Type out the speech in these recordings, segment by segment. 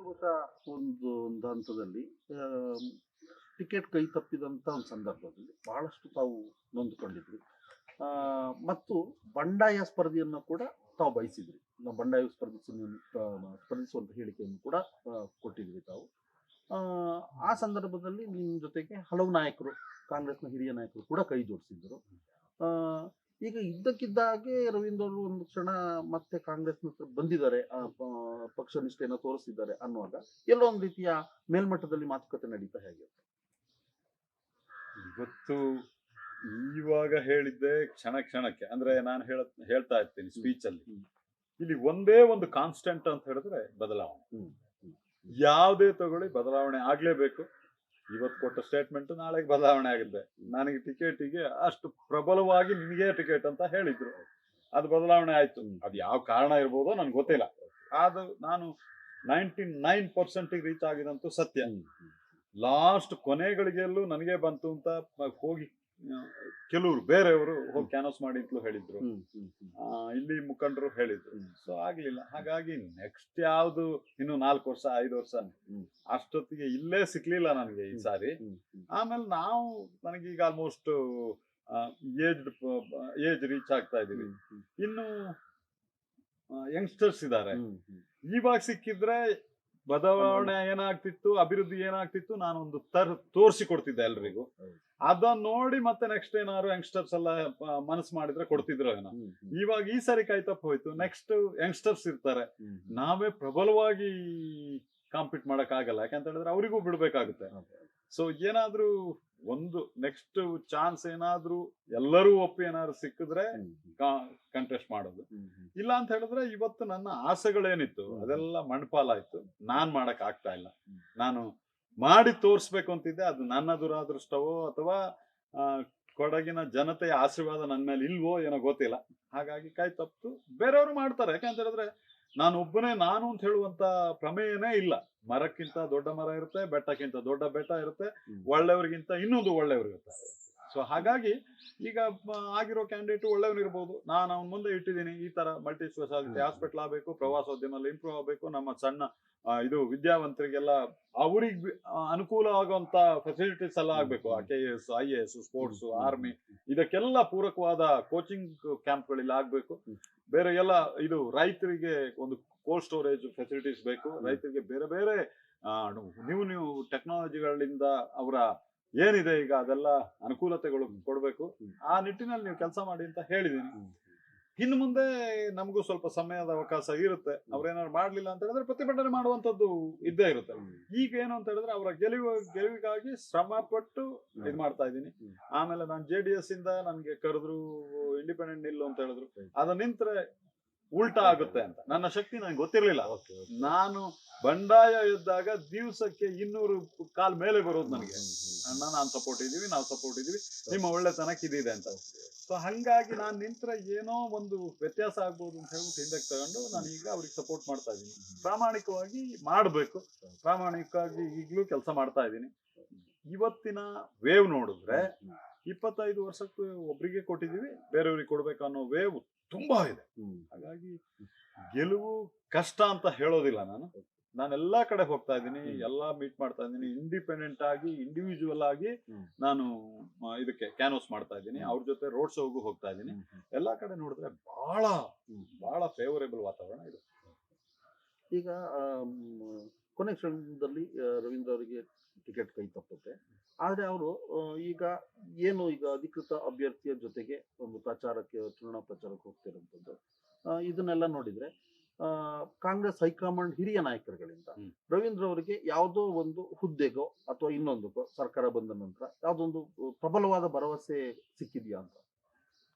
ಹೊಸ ಒಂದು ಹಂತದಲ್ಲಿ ಟಿಕೆಟ್ ಕೈ ತಪ್ಪಿದಂಥ ಒಂದು ಸಂದರ್ಭದಲ್ಲಿ ಬಹಳಷ್ಟು ತಾವು ನೊಂದುಕೊಂಡಿದ್ರಿ. ಆ, ಮತ್ತು ಬಂಡಾಯ ಸ್ಪರ್ಧೆಯನ್ನು ಕೂಡ ತಾವು ಬಯಸಿದ್ರಿ. ನಾವು ಬಂಡಾಯ ಸ್ಪರ್ಧಿಸುವಂತ ಹೇಳಿಕೆಯನ್ನು ಕೂಡ ಕೊಟ್ಟಿದ್ರಿ ತಾವು. ಆ, ಆ ಸಂದರ್ಭದಲ್ಲಿ ನಿಮ್ಮ ಜೊತೆಗೆ ಹಲವು ನಾಯಕರು, ಕಾಂಗ್ರೆಸ್ನ ಹಿರಿಯ ನಾಯಕರು ಕೂಡ ಕೈ ಜೋಡಿಸಿದ್ರು. ಆ, ಈಗ ಇದ್ದಕ್ಕಿದ್ದಾಗೆ ರವೀಂದ್ರ ಅವರು ಒಂದು ಕ್ಷಣ ಮತ್ತೆ ಕಾಂಗ್ರೆಸ್ ಹತ್ರ ಬಂದಿದ್ದಾರೆ, ಪಕ್ಷ ನಿಷ್ಠೆಯನ್ನು ತೋರಿಸಿದ್ದಾರೆ ಅನ್ನುವಾಗ ಎಲ್ಲೋ ಒಂದು ರೀತಿಯ ಮೇಲ್ಮಟ್ಟದಲ್ಲಿ ಮಾತುಕತೆ ನಡೀತಾ ಹೇಗೆ? ಇವತ್ತು ಇವಾಗ ಹೇಳಿದ್ದೆ ಕ್ಷಣ ಕ್ಷಣಕ್ಕೆ ಅಂದ್ರೆ ನಾನು ಹೇಳ್ತಾ ಇರ್ತೀನಿ ಸ್ಪೀಚ್ ಅಲ್ಲಿ. ಇಲ್ಲಿ ಒಂದೇ ಒಂದು ಕಾನ್ಸ್ಟೆಂಟ್ ಅಂತ ಹೇಳಿದ್ರೆ ಬದಲಾವಣೆ. ಯಾವುದೇ ತಗೊಳ್ಳಿ ಬದಲಾವಣೆ ಆಗ್ಲೇಬೇಕು. ಇವತ್ತು ಕೊಟ್ಟ ಸ್ಟೇಟ್ಮೆಂಟ್ ನಾಳೆಗೆ ಬದಲಾವಣೆ ಆಗುತ್ತೆ. ನನಗೆ ಟಿಕೆಟಿಗೆ ಅಷ್ಟು ಪ್ರಬಲವಾಗಿ ನಿಮಗೆ ಟಿಕೆಟ್ ಅಂತ ಹೇಳಿದ್ರು, ಅದು ಬದಲಾವಣೆ ಆಯ್ತು. ಅದು ಯಾವ ಕಾರಣ ಇರ್ಬೋದೋ ನನ್ಗೆ ಗೊತ್ತಿಲ್ಲ. ಅದು ನಾನು 99% ರೀಚ್ ಆಗಿದಂತೂ ಸತ್ಯ. ಲಾಸ್ಟ್ ಕೊನೆಗಳಿಗೆಲ್ಲೂ ನನಗೆ ಬಂತು ಅಂತ ಹೋಗಿ ಕೆಲವರು ಬೇರೆಯವರು ಹೋಗಿ ಕ್ಯಾನ್ವಸ್ ಮಾಡಿ ಅಂತಲೂ ಹೇಳಿದ್ರು, ಇಲ್ಲಿ ಮುಖಂಡರು ಹೇಳಿದ್ರು. ಸೊ ಆಗ್ಲಿಲ್ಲ. ಹಾಗಾಗಿ ನೆಕ್ಸ್ಟ್ ಯಾವ್ದು ಇನ್ನು 4 ವರ್ಷ 5 ವರ್ಷ ಅಷ್ಟೊತ್ತಿಗೆ ಇಲ್ಲೇ ಸಿಕ್ಲಿಲ್ಲ ನನಗೆ ಈ ಸಾರಿ. ಆಮೇಲೆ ನನಗೀಗ ಆಲ್ಮೋಸ್ಟ್ ಏಜ್ ರೀಚ್ ಆಗ್ತಾ ಇದೀವಿ. ಇನ್ನು ಯಂಗ್ಸ್ಟರ್ಸ್ ಇದ್ದಾರೆ. ಇವಾಗ ಸಿಕ್ಕಿದ್ರೆ ಬದಲಾವಣೆ ಏನಾಗ್ತಿತ್ತು, ಅಭಿವೃದ್ಧಿ ಏನಾಗ್ತಿತ್ತು, ನಾನೊಂದು ತೋರಿಸಿ ಕೊಡ್ತಿದ್ದೆ ಎಲ್ರಿಗೂ. ಅದನ್ನ ನೋಡಿ ಮತ್ತೆ ನೆಕ್ಸ್ಟ್ ಏನಾದ್ರು ಯಂಗ್ಸ್ಟರ್ಸ್ ಎಲ್ಲ ಮನಸ್ಸು ಮಾಡಿದ್ರೆ ಕೊಡ್ತಿದ್ರು ಏನೋ. ಇವಾಗ ಈ ಸರಿ ಕೈ ತಪ್ಪ ಹೋಯ್ತು. ನೆಕ್ಸ್ಟ್ ಯಂಗ್ಸ್ಟರ್ಸ್ ಇರ್ತಾರೆ. ನಾವೇ ಪ್ರಬಲವಾಗಿ ಕಾಂಪೀಟ್ ಮಾಡಕ್ ಆಗಲ್ಲ, ಯಾಕಂತ ಹೇಳಿದ್ರೆ ಅವರಿಗೂ ಬಿಡ್ಬೇಕಾಗುತ್ತೆ. ಸೊ ಏನಾದ್ರೂ ಒಂದು ನೆಕ್ಸ್ಟ್ ಚಾನ್ಸ್ ಏನಾದ್ರೂ ಎಲ್ಲರೂ ಒಪ್ಪಿ ಏನಾದ್ರು ಸಿಕ್ಕಿದ್ರೆ ಕಂಟೆಸ್ಟ್ ಮಾಡೋದು. ಇಲ್ಲ ಅಂತ ಹೇಳಿದ್ರೆ ಇವತ್ತು ನನ್ನ ಆಸೆಗಳೇನಿತ್ತು ಅದೆಲ್ಲ ಮಣ್ಪಾಲಾಯ್ತು. ನಾನ್ ಮಾಡಕ್ ಆಗ್ತಾ ಇಲ್ಲ. ನಾನು ಮಾಡಿ ತೋರ್ಸ್ಬೇಕು ಅಂತಿದ್ದೆ. ಅದು ನನ್ನ ದುರಾದೃಷ್ಟವೋ ಅಥವಾ ಕೊಡಗಿನ ಜನತೆಯ ಆಶೀರ್ವಾದ ನನ್ನ ಮೇಲೆ ಇಲ್ವೋ ಏನೋ ಗೊತ್ತಿಲ್ಲ. ಹಾಗಾಗಿ ಕೈ ತಪ್ಪು. ಬೇರೆಯವರು ಮಾಡ್ತಾರೆ. ಯಾಕಂತ ಹೇಳಿದ್ರೆ ನಾನು ಒಬ್ಬನೇ ನಾನು ಅಂತ ಹೇಳುವಂತ ಪ್ರಮೇಯನೇ ಇಲ್ಲ. ಮರಕ್ಕಿಂತ ದೊಡ್ಡ ಮರ ಇರುತ್ತೆ, ಬೆಟ್ಟಕ್ಕಿಂತ ದೊಡ್ಡ ಬೆಟ್ಟ ಇರುತ್ತೆ, ಒಳ್ಳೆಯವರಿಗಿಂತ ಇನ್ನೊಂದು ಒಳ್ಳೆಯವರು ಇರ್ತಾರೆ. ಸೊ ಹಾಗಾಗಿ ಈಗ ಆಗಿರೋ ಕ್ಯಾಂಡಿಡೇಟ್ ಒಳ್ಳೆಯವನಿರ್ಬೋದು. ನಾನು ಅವನ ಮುಂದೆ ಇಟ್ಟಿದ್ದೀನಿ, ಈ ತರ ಮಲ್ಟಿ ಸ್ಪೆಷಾಲಿಟಿ ಹಾಸ್ಪಿಟಲ್ ಆಗಬೇಕು, ಪ್ರವಾಸೋದ್ಯಮದಲ್ಲಿ ಇಂಪ್ರೂವ್ ಆಗಬೇಕು, ನಮ್ಮ ಸಣ್ಣ ಇದು ವಿದ್ಯಾವಂತರಿಗೆಲ್ಲ ಅವ್ರಿಗೆ ಅನುಕೂಲ ಆಗುವಂತ ಫೆಸಿಲಿಟೀಸ್ ಎಲ್ಲ ಆಗ್ಬೇಕು. KS IAS ಸ್ಪೋರ್ಟ್ಸ್ ಆರ್ಮಿ ಇದಕ್ಕೆಲ್ಲ ಪೂರಕವಾದ ಕೋಚಿಂಗ್ ಕ್ಯಾಂಪ್ಗಳಿಲ್ಲ ಆಗ್ಬೇಕು. ಬೇರೆ ಎಲ್ಲ ಇದು ರೈತರಿಗೆ ಒಂದು ಕೋಲ್ಡ್ ಸ್ಟೋರೇಜ್ ಫೆಸಿಲಿಟೀಸ್ ಬೇಕು. ರೈತರಿಗೆ ಬೇರೆ ಬೇರೆ ನ್ಯೂ ಟೆಕ್ನಾಲಜಿಗಳಿಂದ ಅವರ ಏನಿದೆ ಈಗ ಅದೆಲ್ಲ ಅನುಕೂಲತೆಗಳು ಕೊಡ್ಬೇಕು. ಆ ನಿಟ್ಟಿನಲ್ಲಿ ನೀವು ಕೆಲಸ ಮಾಡಿ ಅಂತ ಹೇಳಿದೀನಿ. ಇನ್ನು ಮುಂದೆ ನಮಗೂ ಸ್ವಲ್ಪ ಸಮಯದ ಅವಕಾಶ ಇರುತ್ತೆ. ಅವ್ರೇನಾದ್ರು ಮಾಡ್ಲಿಲ್ಲ ಅಂತ ಹೇಳಿದ್ರೆ ಪ್ರತಿಭಟನೆ ಮಾಡುವಂತದ್ದು ಇದ್ದೇ ಇರುತ್ತೆ. ಈಗ ಏನು ಅಂತ ಹೇಳಿದ್ರೆ ಅವರ ಗೆಲುವಿಗಾಗಿ ಶ್ರಮ ಪಟ್ಟು ಇದ್ ಮಾಡ್ತಾ ಇದ್ದೀನಿ. ಆಮೇಲೆ ನಾನು JDS ಇಂದ ನನ್ಗೆ ಕರೆದ್ರು, ಇಂಡಿಪೆಂಡೆಂಟ್ ನಿಲ್ಲು ಅಂತ ಹೇಳಿದ್ರು. ಅದ ನಿಂತ್ರೆ ಉಲ್ಟಾ ಆಗುತ್ತೆ ಅಂತ ನನ್ನ ಶಕ್ತಿ ನನಗೆ ಗೊತ್ತಿರ್ಲಿಲ್ಲ. ನಾನು ಬಂಡಾಯ ಇದ್ದಾಗ ದಿವಸಕ್ಕೆ 200 ಕಾಲ್ ಮೇಲೆ ಬರೋದು ನನಗೆ. ಅಣ್ಣ ನಾನು ಸಪೋರ್ಟ್ ಇದೀವಿ, ನಾವು ಸಪೋರ್ಟ್ ಇದೀವಿ, ನಿಮ್ಮ ಒಳ್ಳೆತನಕ್ಕೆ ಇದಿದೆ ಅಂತ. ಸೊ ಹಂಗಾಗಿ ನಾನು ನಿಂತ್ರೆ ಏನೋ ಒಂದು ವ್ಯತ್ಯಾಸ ಆಗ್ಬೋದು ಅಂತ ಹೇಳ್ಬಿಟ್ಟು ಹಿಂದಕ್ಕೆ ತಗೊಂಡು ನಾನು ಈಗ ಅವ್ರಿಗೆ ಸಪೋರ್ಟ್ ಮಾಡ್ತಾ ಇದ್ದೀನಿ. ಪ್ರಾಮಾಣಿಕವಾಗಿ ಮಾಡ್ಬೇಕು. ಪ್ರಾಮಾಣಿಕವಾಗಿ ಈಗ್ಲೂ ಕೆಲಸ ಮಾಡ್ತಾ ಇದ್ದೀನಿ. ಇವತ್ತಿನ ವೇವ್ ನೋಡಿದ್ರೆ 25 ವರ್ಷಕ್ಕೆ ಒಬ್ರಿಗೆ ಕೊಟ್ಟಿದೀವಿ, ಬೇರೆಯವ್ರಿಗೆ ಕೊಡ್ಬೇಕು ಅನ್ನೋ ವೇವ್ ತುಂಬಾ ಇದೆ. ಹಾಗಾಗಿ ಗೆಲುವು ಕಷ್ಟ ಅಂತ ಹೇಳೋದಿಲ್ಲ. ನಾನೆಲ್ಲಾ ಕಡೆ ಹೋಗ್ತಾ ಇದ್ದೀನಿ, ಎಲ್ಲಾ ಮೀಟ್ ಮಾಡ್ತಾ ಇದ್ದೀನಿ. ಇಂಡಿಪೆಂಡೆಂಟ್ ಆಗಿ ಇಂಡಿವಿಜುವಲ್ ಆಗಿ ನಾನು ಇದಕ್ಕೆ ಕ್ಯಾನ್ವಸ್ ಮಾಡ್ತಾ ಇದ್ದೀನಿ. ಅವ್ರ ಜೊತೆ ರೋಡ್ ಶೋಗೂ ಹೋಗ್ತಾ ಇದ್ದೀನಿ. ಎಲ್ಲಾ ಕಡೆ ನೋಡಿದ್ರೆ ಬಹಳ ಬಹಳ ಫೇವರೇಬಲ್ ವಾತಾವರಣ ಇದೆ. ಈಗ ಕೊನೆ ಕ್ಷಣದಲ್ಲಿ ರವೀಂದ್ರ ಅವರಿಗೆ ಟಿಕೆಟ್ ಕೈ ತಪ್ಪುತ್ತೆ. ಆದ್ರೆ ಅವರು ಈಗ ಅಧಿಕೃತ ಅಭ್ಯರ್ಥಿಯ ಜೊತೆಗೆ ಒಂದು ಚುನಾವಣಾ ಪ್ರಚಾರಕ್ಕೆ ಹೋಗ್ತಿರುವಂತದ್ದು, ಇದನ್ನೆಲ್ಲ ನೋಡಿದ್ರೆ ಕಾಂಗ್ರೆಸ್ ಹೈಕಮಾಂಡ್ ಹಿರಿಯ ನಾಯಕರುಗಳಿಂದ ರವೀಂದ್ರ ಅವರಿಗೆ ಯಾವುದೋ ಒಂದು ಹುದ್ದೆಗೋ ಅಥವಾ ಇನ್ನೊಂದಕ್ಕೋ ಸರ್ಕಾರ ಬಂದ ನಂತರ ಯಾವುದೊಂದು ಪ್ರಬಲವಾದ ಭರವಸೆ ಸಿಕ್ಕಿದ್ಯಾ ಅಂತ?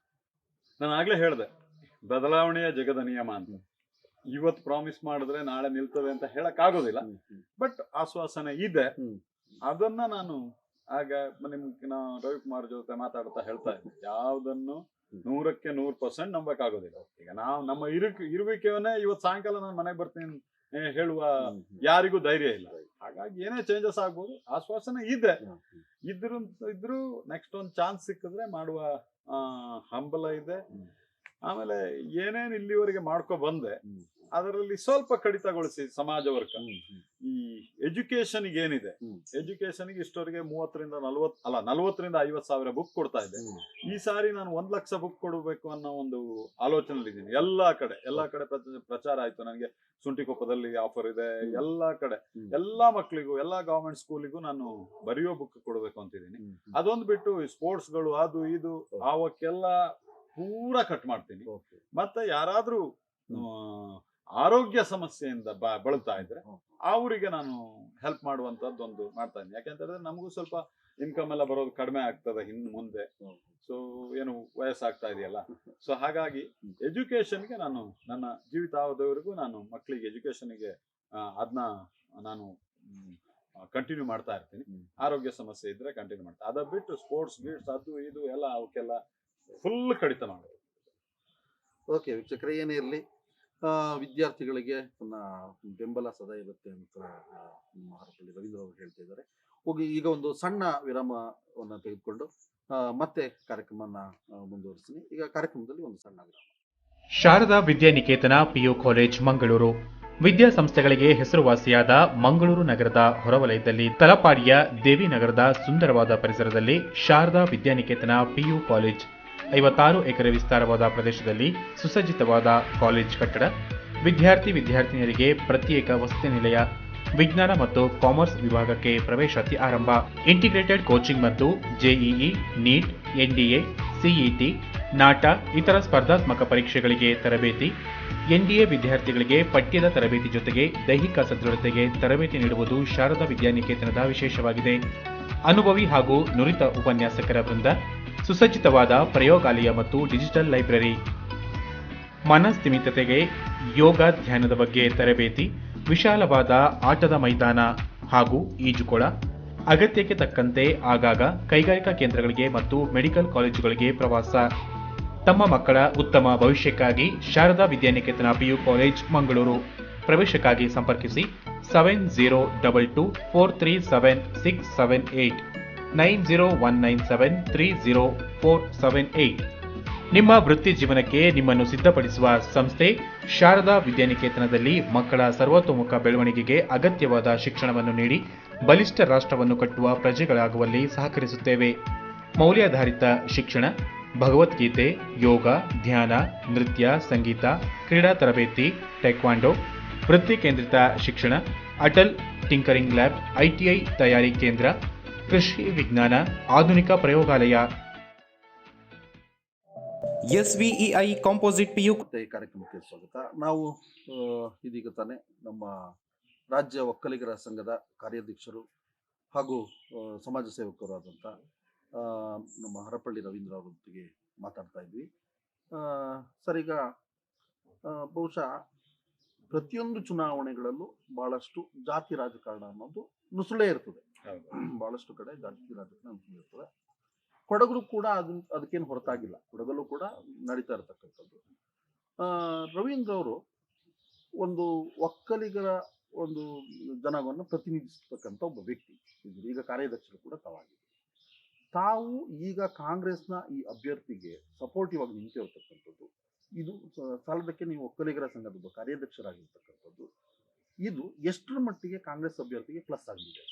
ನಾನು ಆಗ್ಲೇ ಹೇಳಿದೆ, ಬದಲಾವಣೆಯ ಜಗದ ನಿಯಮ ಅಂತ. ಇವತ್ತು ಪ್ರಾಮಿಸ್ ಮಾಡಿದ್ರೆ ನಾಳೆ ನಿಲ್ತದೆ ಅಂತ ಹೇಳಕ್ ಆಗೋದಿಲ್ಲ. ಬಟ್ ಆಶ್ವಾಸನೆ ಇದೆ. ಅದನ್ನ ನಾನು ಆಗ ರವಿಕುಮಾರ್ ಜೊತೆ ಮಾತಾಡ್ತಾ ಹೇಳ್ತಾ ಇದ್ದೆ, ಯಾವ್ದನ್ನು 100ಕ್ಕೆ 100% ನಂಬಕ್ಕಾಗೋದಿಲ್ಲ. ಈಗ ನಾವು ನಮ್ಮ ಇರುವಿಕೆಯನ್ನೇ ಇವತ್ತು ಸಾಯಂಕಾಲ ನಾನು ಮನೆಗೆ ಬರ್ತೀನಿ ಹೇಳುವ ಯಾರಿಗೂ ಧೈರ್ಯ ಇಲ್ಲ. ಹಾಗಾಗಿ ಏನೇ ಚೇಂಜಸ್ ಆಗ್ಬೋದು. ಆಶ್ವಾಸನೆ ಇದೆ. ಇದ್ರು ನೆಕ್ಸ್ಟ್ ಒಂದು ಚಾನ್ಸ್ ಸಿಕ್ಕಿದ್ರೆ ಮಾಡುವ ಹಂಬಲ ಇದೆ. ಆಮೇಲೆ ಏನೇನು ಇಲ್ಲಿವರೆಗೆ ಮಾಡ್ಕೊ ಬಂದೆ ಅದರಲ್ಲಿ ಸ್ವಲ್ಪ ಕಡಿತಗೊಳಿಸಿ ಸಮಾಜ ವರ್ಗ ಈ ಎಜುಕೇಶನ್ಗೆ ಏನಿದೆ, ಎಜುಕೇಶನ್ಗೆ ಇಷ್ಟವರೆಗೆ 40ರಿಂದ 50 ಸಾವಿರ ಬುಕ್ ಕೊಡ್ತಾ ಇದೆ. ಈ ಸಾರಿ ನಾನು 1 ಲಕ್ಷ ಬುಕ್ ಕೊಡಬೇಕು ಅನ್ನೋ ಒಂದು ಆಲೋಚನೆ ಇದ್ದೀನಿ. ಎಲ್ಲಾ ಕಡೆ ಪ್ರಚಾರ ಆಯ್ತು. ನನಗೆ ಸುಂಟಿಕೊಪ್ಪದಲ್ಲಿ ಆಫರ್ ಇದೆ, ಎಲ್ಲಾ ಕಡೆ ಎಲ್ಲಾ ಮಕ್ಕಳಿಗೂ, ಎಲ್ಲಾ ಗವರ್ಮೆಂಟ್ ಸ್ಕೂಲಿಗೂ ನಾನು ಬರೆಯೋ ಬುಕ್ ಕೊಡಬೇಕು ಅಂತಿದ್ದೀನಿ. ಅದೊಂದು ಬಿಟ್ಟು ಸ್ಪೋರ್ಟ್ಸ್ಗಳು ಅದು ಇದು ಅವಕ್ಕೆಲ್ಲ ಪೂರಾ ಕಟ್ ಮಾಡ್ತೀನಿ. ಮತ್ತೆ ಯಾರಾದ್ರೂ ಆರೋಗ್ಯ ಸಮಸ್ಯೆಯಿಂದ ಬಳಲ್ತಾ ಇದ್ರೆ ಅವರಿಗೆ ನಾನು ಹೆಲ್ಪ್ ಮಾಡುವಂತದ್ದೊಂದು ಮಾಡ್ತಾ ಇದ್ದೀನಿ. ಯಾಕೆಂತಂದ್ರೆ ನಮಗೂ ಸ್ವಲ್ಪ ಇನ್ಕಮ್ ಎಲ್ಲ ಬರೋದು ಕಡಿಮೆ ಆಗ್ತದೆ ಇನ್ನು ಮುಂದೆ. ಸೊ ಏನು ವಯಸ್ಸಾಗ್ತಾ ಇದೆಯಲ್ಲ, ಸೊ ಹಾಗಾಗಿ ಎಜುಕೇಶನ್ಗೆ ನಾನು ನನ್ನ ಜೀವಿತಾವಧಿವರೆಗೂ ನಾನು ಮಕ್ಕಳಿಗೆ ಎಜುಕೇಶನ್ಗೆ ಅದನ್ನ ನಾನು ಕಂಟಿನ್ಯೂ ಮಾಡ್ತಾ ಇರ್ತೀನಿ. ಆರೋಗ್ಯ ಸಮಸ್ಯೆ ಇದ್ರೆ ಕಂಟಿನ್ಯೂ ಮಾಡ್ತಾ, ಅದ ಬಿಟ್ಟು ಸ್ಪೋರ್ಟ್ಸ್ ಗೀಟ್ಸ್ ಅದು ಇದು ಎಲ್ಲ ಅವಕ್ಕೆಲ್ಲ ಫುಲ್ ಕಡಿತ ಮಾಡೋದು. ಓಕೆ ವೀಕ್ಷಕರೇ, ಏನೇ ಇರಲಿ ವಿದ್ಯಾರ್ಥಿಗಳಿಗೆ ಬೆಂಬಲ ಸದಾ ಇರುತ್ತೆ ಅಂತ ನಮ್ಮ ಹರಪಳ್ಳಿ ರವೀಂದ್ರ ಅವರು ಹೇಳ್ತಾ ಇದ್ದಾರೆ. ಹೋಗಿ ಈಗ ಒಂದು ಸಣ್ಣ ವಿರಾಮವನ್ನು ತೆಗೆದುಕೊಂಡು ಮತ್ತೆ ಕಾರ್ಯಕ್ರಮನ ಮುಂದುವರಿಸ್ತೀನಿ. ಈಗ ಕಾರ್ಯಕ್ರಮದಲ್ಲಿ ಒಂದು ಸಣ್ಣ ವಿರಾಮ. ಶಾರದಾ ವಿದ್ಯಾನಿಕೇತನ ಪಿಯು ಕಾಲೇಜ್ ಮಂಗಳೂರು ವಿದ್ಯಾಸಂಸ್ಥೆಗಳಿಗೆ ಹೆಸರುವಾಸಿಯಾದ ಮಂಗಳೂರು ನಗರದ ಹೊರವಲಯದಲ್ಲಿ ತಲಪಾಡಿಯ ದೇವಿನಗರದ ಸುಂದರವಾದ ಪರಿಸರದಲ್ಲಿ ಶಾರದಾ ವಿದ್ಯಾನಿಕೇತನ ಪಿಯು ಕಾಲೇಜ್ 56 ಎಕರೆ ವಿಸ್ತಾರವಾದ ಪ್ರದೇಶದಲ್ಲಿ ಸುಸಜ್ಜಿತವಾದ ಕಾಲೇಜ್ ಕಟ್ಟಡ, ವಿದ್ಯಾರ್ಥಿನಿಯರಿಗೆ ಪ್ರತ್ಯೇಕ ವಸತಿ ನಿಲಯ, ವಿಜ್ಞಾನ ಮತ್ತು ಕಾಮರ್ಸ್ ವಿಭಾಗಕ್ಕೆ ಪ್ರವೇಶಾತಿ ಆರಂಭ, ಇಂಟಿಗ್ರೇಟೆಡ್ ಕೋಚಿಂಗ್ ಮತ್ತು ಜೆಇಇ, ನೀಟ್, ಎನ್ಡಿಎ, ಸಿಇಟಿ, ನಾಟ ಇತರ ಸ್ಪರ್ಧಾತ್ಮಕ ಪರೀಕ್ಷೆಗಳಿಗೆ ತರಬೇತಿ, ಎನ್ಡಿಎ ವಿದ್ಯಾರ್ಥಿಗಳಿಗೆ ಪಠ್ಯದ ತರಬೇತಿ ಜೊತೆಗೆ ದೈಹಿಕ ಸದೃಢತೆಗೆ ತರಬೇತಿ ನೀಡುವುದು ಶಾರದಾ ವಿದ್ಯಾನಿಕೇತನದ ವಿಶೇಷವಾಗಿದೆ. ಅನುಭವಿ ಹಾಗೂ ನುರಿತ ಉಪನ್ಯಾಸಕರ ವೃಂದ, ಸುಸಜ್ಜಿತವಾದ ಪ್ರಯೋಗಾಲಯ ಮತ್ತು ಡಿಜಿಟಲ್ ಲೈಬ್ರರಿ, ಮನಸ್ಥಿಮಿತತೆಗೆ ಯೋಗ ಧ್ಯಾನದ ಬಗ್ಗೆ ತರಬೇತಿ, ವಿಶಾಲವಾದ ಆಟದ ಮೈದಾನ ಹಾಗೂ ಈಜುಕೊಳ, ಅಗತ್ಯಕ್ಕೆ ತಕ್ಕಂತೆ ಆಗಾಗ ಕೈಗಾರಿಕಾ ಕೇಂದ್ರಗಳಿಗೆ ಮತ್ತು ಮೆಡಿಕಲ್ ಕಾಲೇಜುಗಳಿಗೆ ಪ್ರವಾಸ. ತಮ್ಮ ಮಕ್ಕಳ ಉತ್ತಮ ಭವಿಷ್ಯಕ್ಕಾಗಿ ಶಾರದಾ ವಿದ್ಯಾನಿಕೇತನ ಪಿಯು ಕಾಲೇಜ್ ಮಂಗಳೂರು. ಪ್ರವೇಶಕ್ಕಾಗಿ ಸಂಪರ್ಕಿಸಿ 7022437678 9019730478. ನಿಮ್ಮ ವೃತ್ತಿ ಜೀವನಕ್ಕೆ ನಿಮ್ಮನ್ನು ಸಿದ್ಧಪಡಿಸುವ ಸಂಸ್ಥೆ ಶಾರದಾ ವಿದ್ಯಾನಿಕೇತನದಲ್ಲಿ ಮಕ್ಕಳ ಸರ್ವತೋಮುಖ ಬೆಳವಣಿಗೆಗೆ ಅಗತ್ಯವಾದ ಶಿಕ್ಷಣವನ್ನು ನೀಡಿ ಬಲಿಷ್ಠ ರಾಷ್ಟ್ರವನ್ನು ಕಟ್ಟುವ ಪ್ರಜೆಗಳಾಗುವಲ್ಲಿ ಸಹಕರಿಸುತ್ತೇವೆ. ಮೌಲ್ಯಾಧಾರಿತ ಶಿಕ್ಷಣ, ಭಗವದ್ಗೀತೆ, ಯೋಗ, ಧ್ಯಾನ, ನೃತ್ಯ, ಸಂಗೀತ, ಕ್ರೀಡಾ ತರಬೇತಿ, ಟೈಕ್ವಾಂಡೋ, ವೃತ್ತಿ ಕೇಂದ್ರಿತ ಶಿಕ್ಷಣ, ಅಟಲ್ ಟಿಂಕರಿಂಗ್ ಲ್ಯಾಬ್, ಐಟಿಐ ತಯಾರಿ ಕೇಂದ್ರ, ಕೃಷಿ ವಿಜ್ಞಾನ, ಆಧುನಿಕ ಪ್ರಯೋಗಾಲಯ. ಎಸ್ವಿಇಐ ಕಾಂಪೋಸಿಟ್ ಪಿಯು ಈ ಕಾರ್ಯಕ್ರಮಕ್ಕೆ ಸ್ವಾಗತ. ನಾವು ಇದೀಗ ತಾನೇ ನಮ್ಮ ರಾಜ್ಯ ಒಕ್ಕಲಿಗರ ಸಂಘದ ಕಾರ್ಯಾಧ್ಯಕ್ಷರು ಹಾಗೂ ಸಮಾಜ ಸೇವಕರಾದಂಥ ನಮ್ಮ ಹರಪಳ್ಳಿ ರವೀಂದ್ರ ಅವರೊಂದಿಗೆ ಮಾತಾಡ್ತಾ ಇದ್ವಿ. ಸರ್, ಈಗ ಬಹುಶಃ ಪ್ರತಿಯೊಂದು ಚುನಾವಣೆಗಳಲ್ಲೂ ಬಹಳಷ್ಟು ಜಾತಿ ರಾಜಕಾರಣ ಅನ್ನೋದು ನುಸುಳೇ ಇರ್ತದೆ. ಬಹಳಷ್ಟು ಕಡೆ ಜಾತಿ ರಾಜಕಾರಣ ನುಸುಳೇ ಇರ್ತದೆ. ಕೊಡಗು ಕೂಡ ಅದಕ್ಕೇನು ಹೊರತಾಗಿಲ್ಲ. ಕೊಡಗಲ್ಲೂ ಕೂಡ ನಡೀತಾ ಇರತಕ್ಕಂಥದ್ದು. ರವೀಂದ್ರ ಅವರು ಒಂದು ಒಕ್ಕಲಿಗರ ಒಂದು ಜನಾಂಗವನ್ನು ಪ್ರತಿನಿಧಿಸತಕ್ಕಂಥ ಒಬ್ಬ ವ್ಯಕ್ತಿ. ಈಗ ಕಾರ್ಯಾಧ್ಯಕ್ಷರು ಕೂಡ ತಾವು ಈಗ ಕಾಂಗ್ರೆಸ್ನ ಈ ಅಭ್ಯರ್ಥಿಗೆ ಸಪೋರ್ಟಿವ್ ಆಗಿ ನಿಂತಿರತಕ್ಕಂಥದ್ದು, ಇದು ಸಾಲದಕ್ಕೆ ನೀವು ಒಕ್ಕಲಿಗರ ಸಂಘದ ಒಬ್ಬ ಕಾರ್ಯಾಧ್ಯಕ್ಷರಾಗಿರ್ತಕ್ಕಂಥದ್ದು, ಇದು ಎಷ್ಟರ ಮಟ್ಟಿಗೆ ಕಾಂಗ್ರೆಸ್ ಅಭ್ಯರ್ಥಿಗೆ ಪ್ಲಸ್ ಆಗಿದೆ?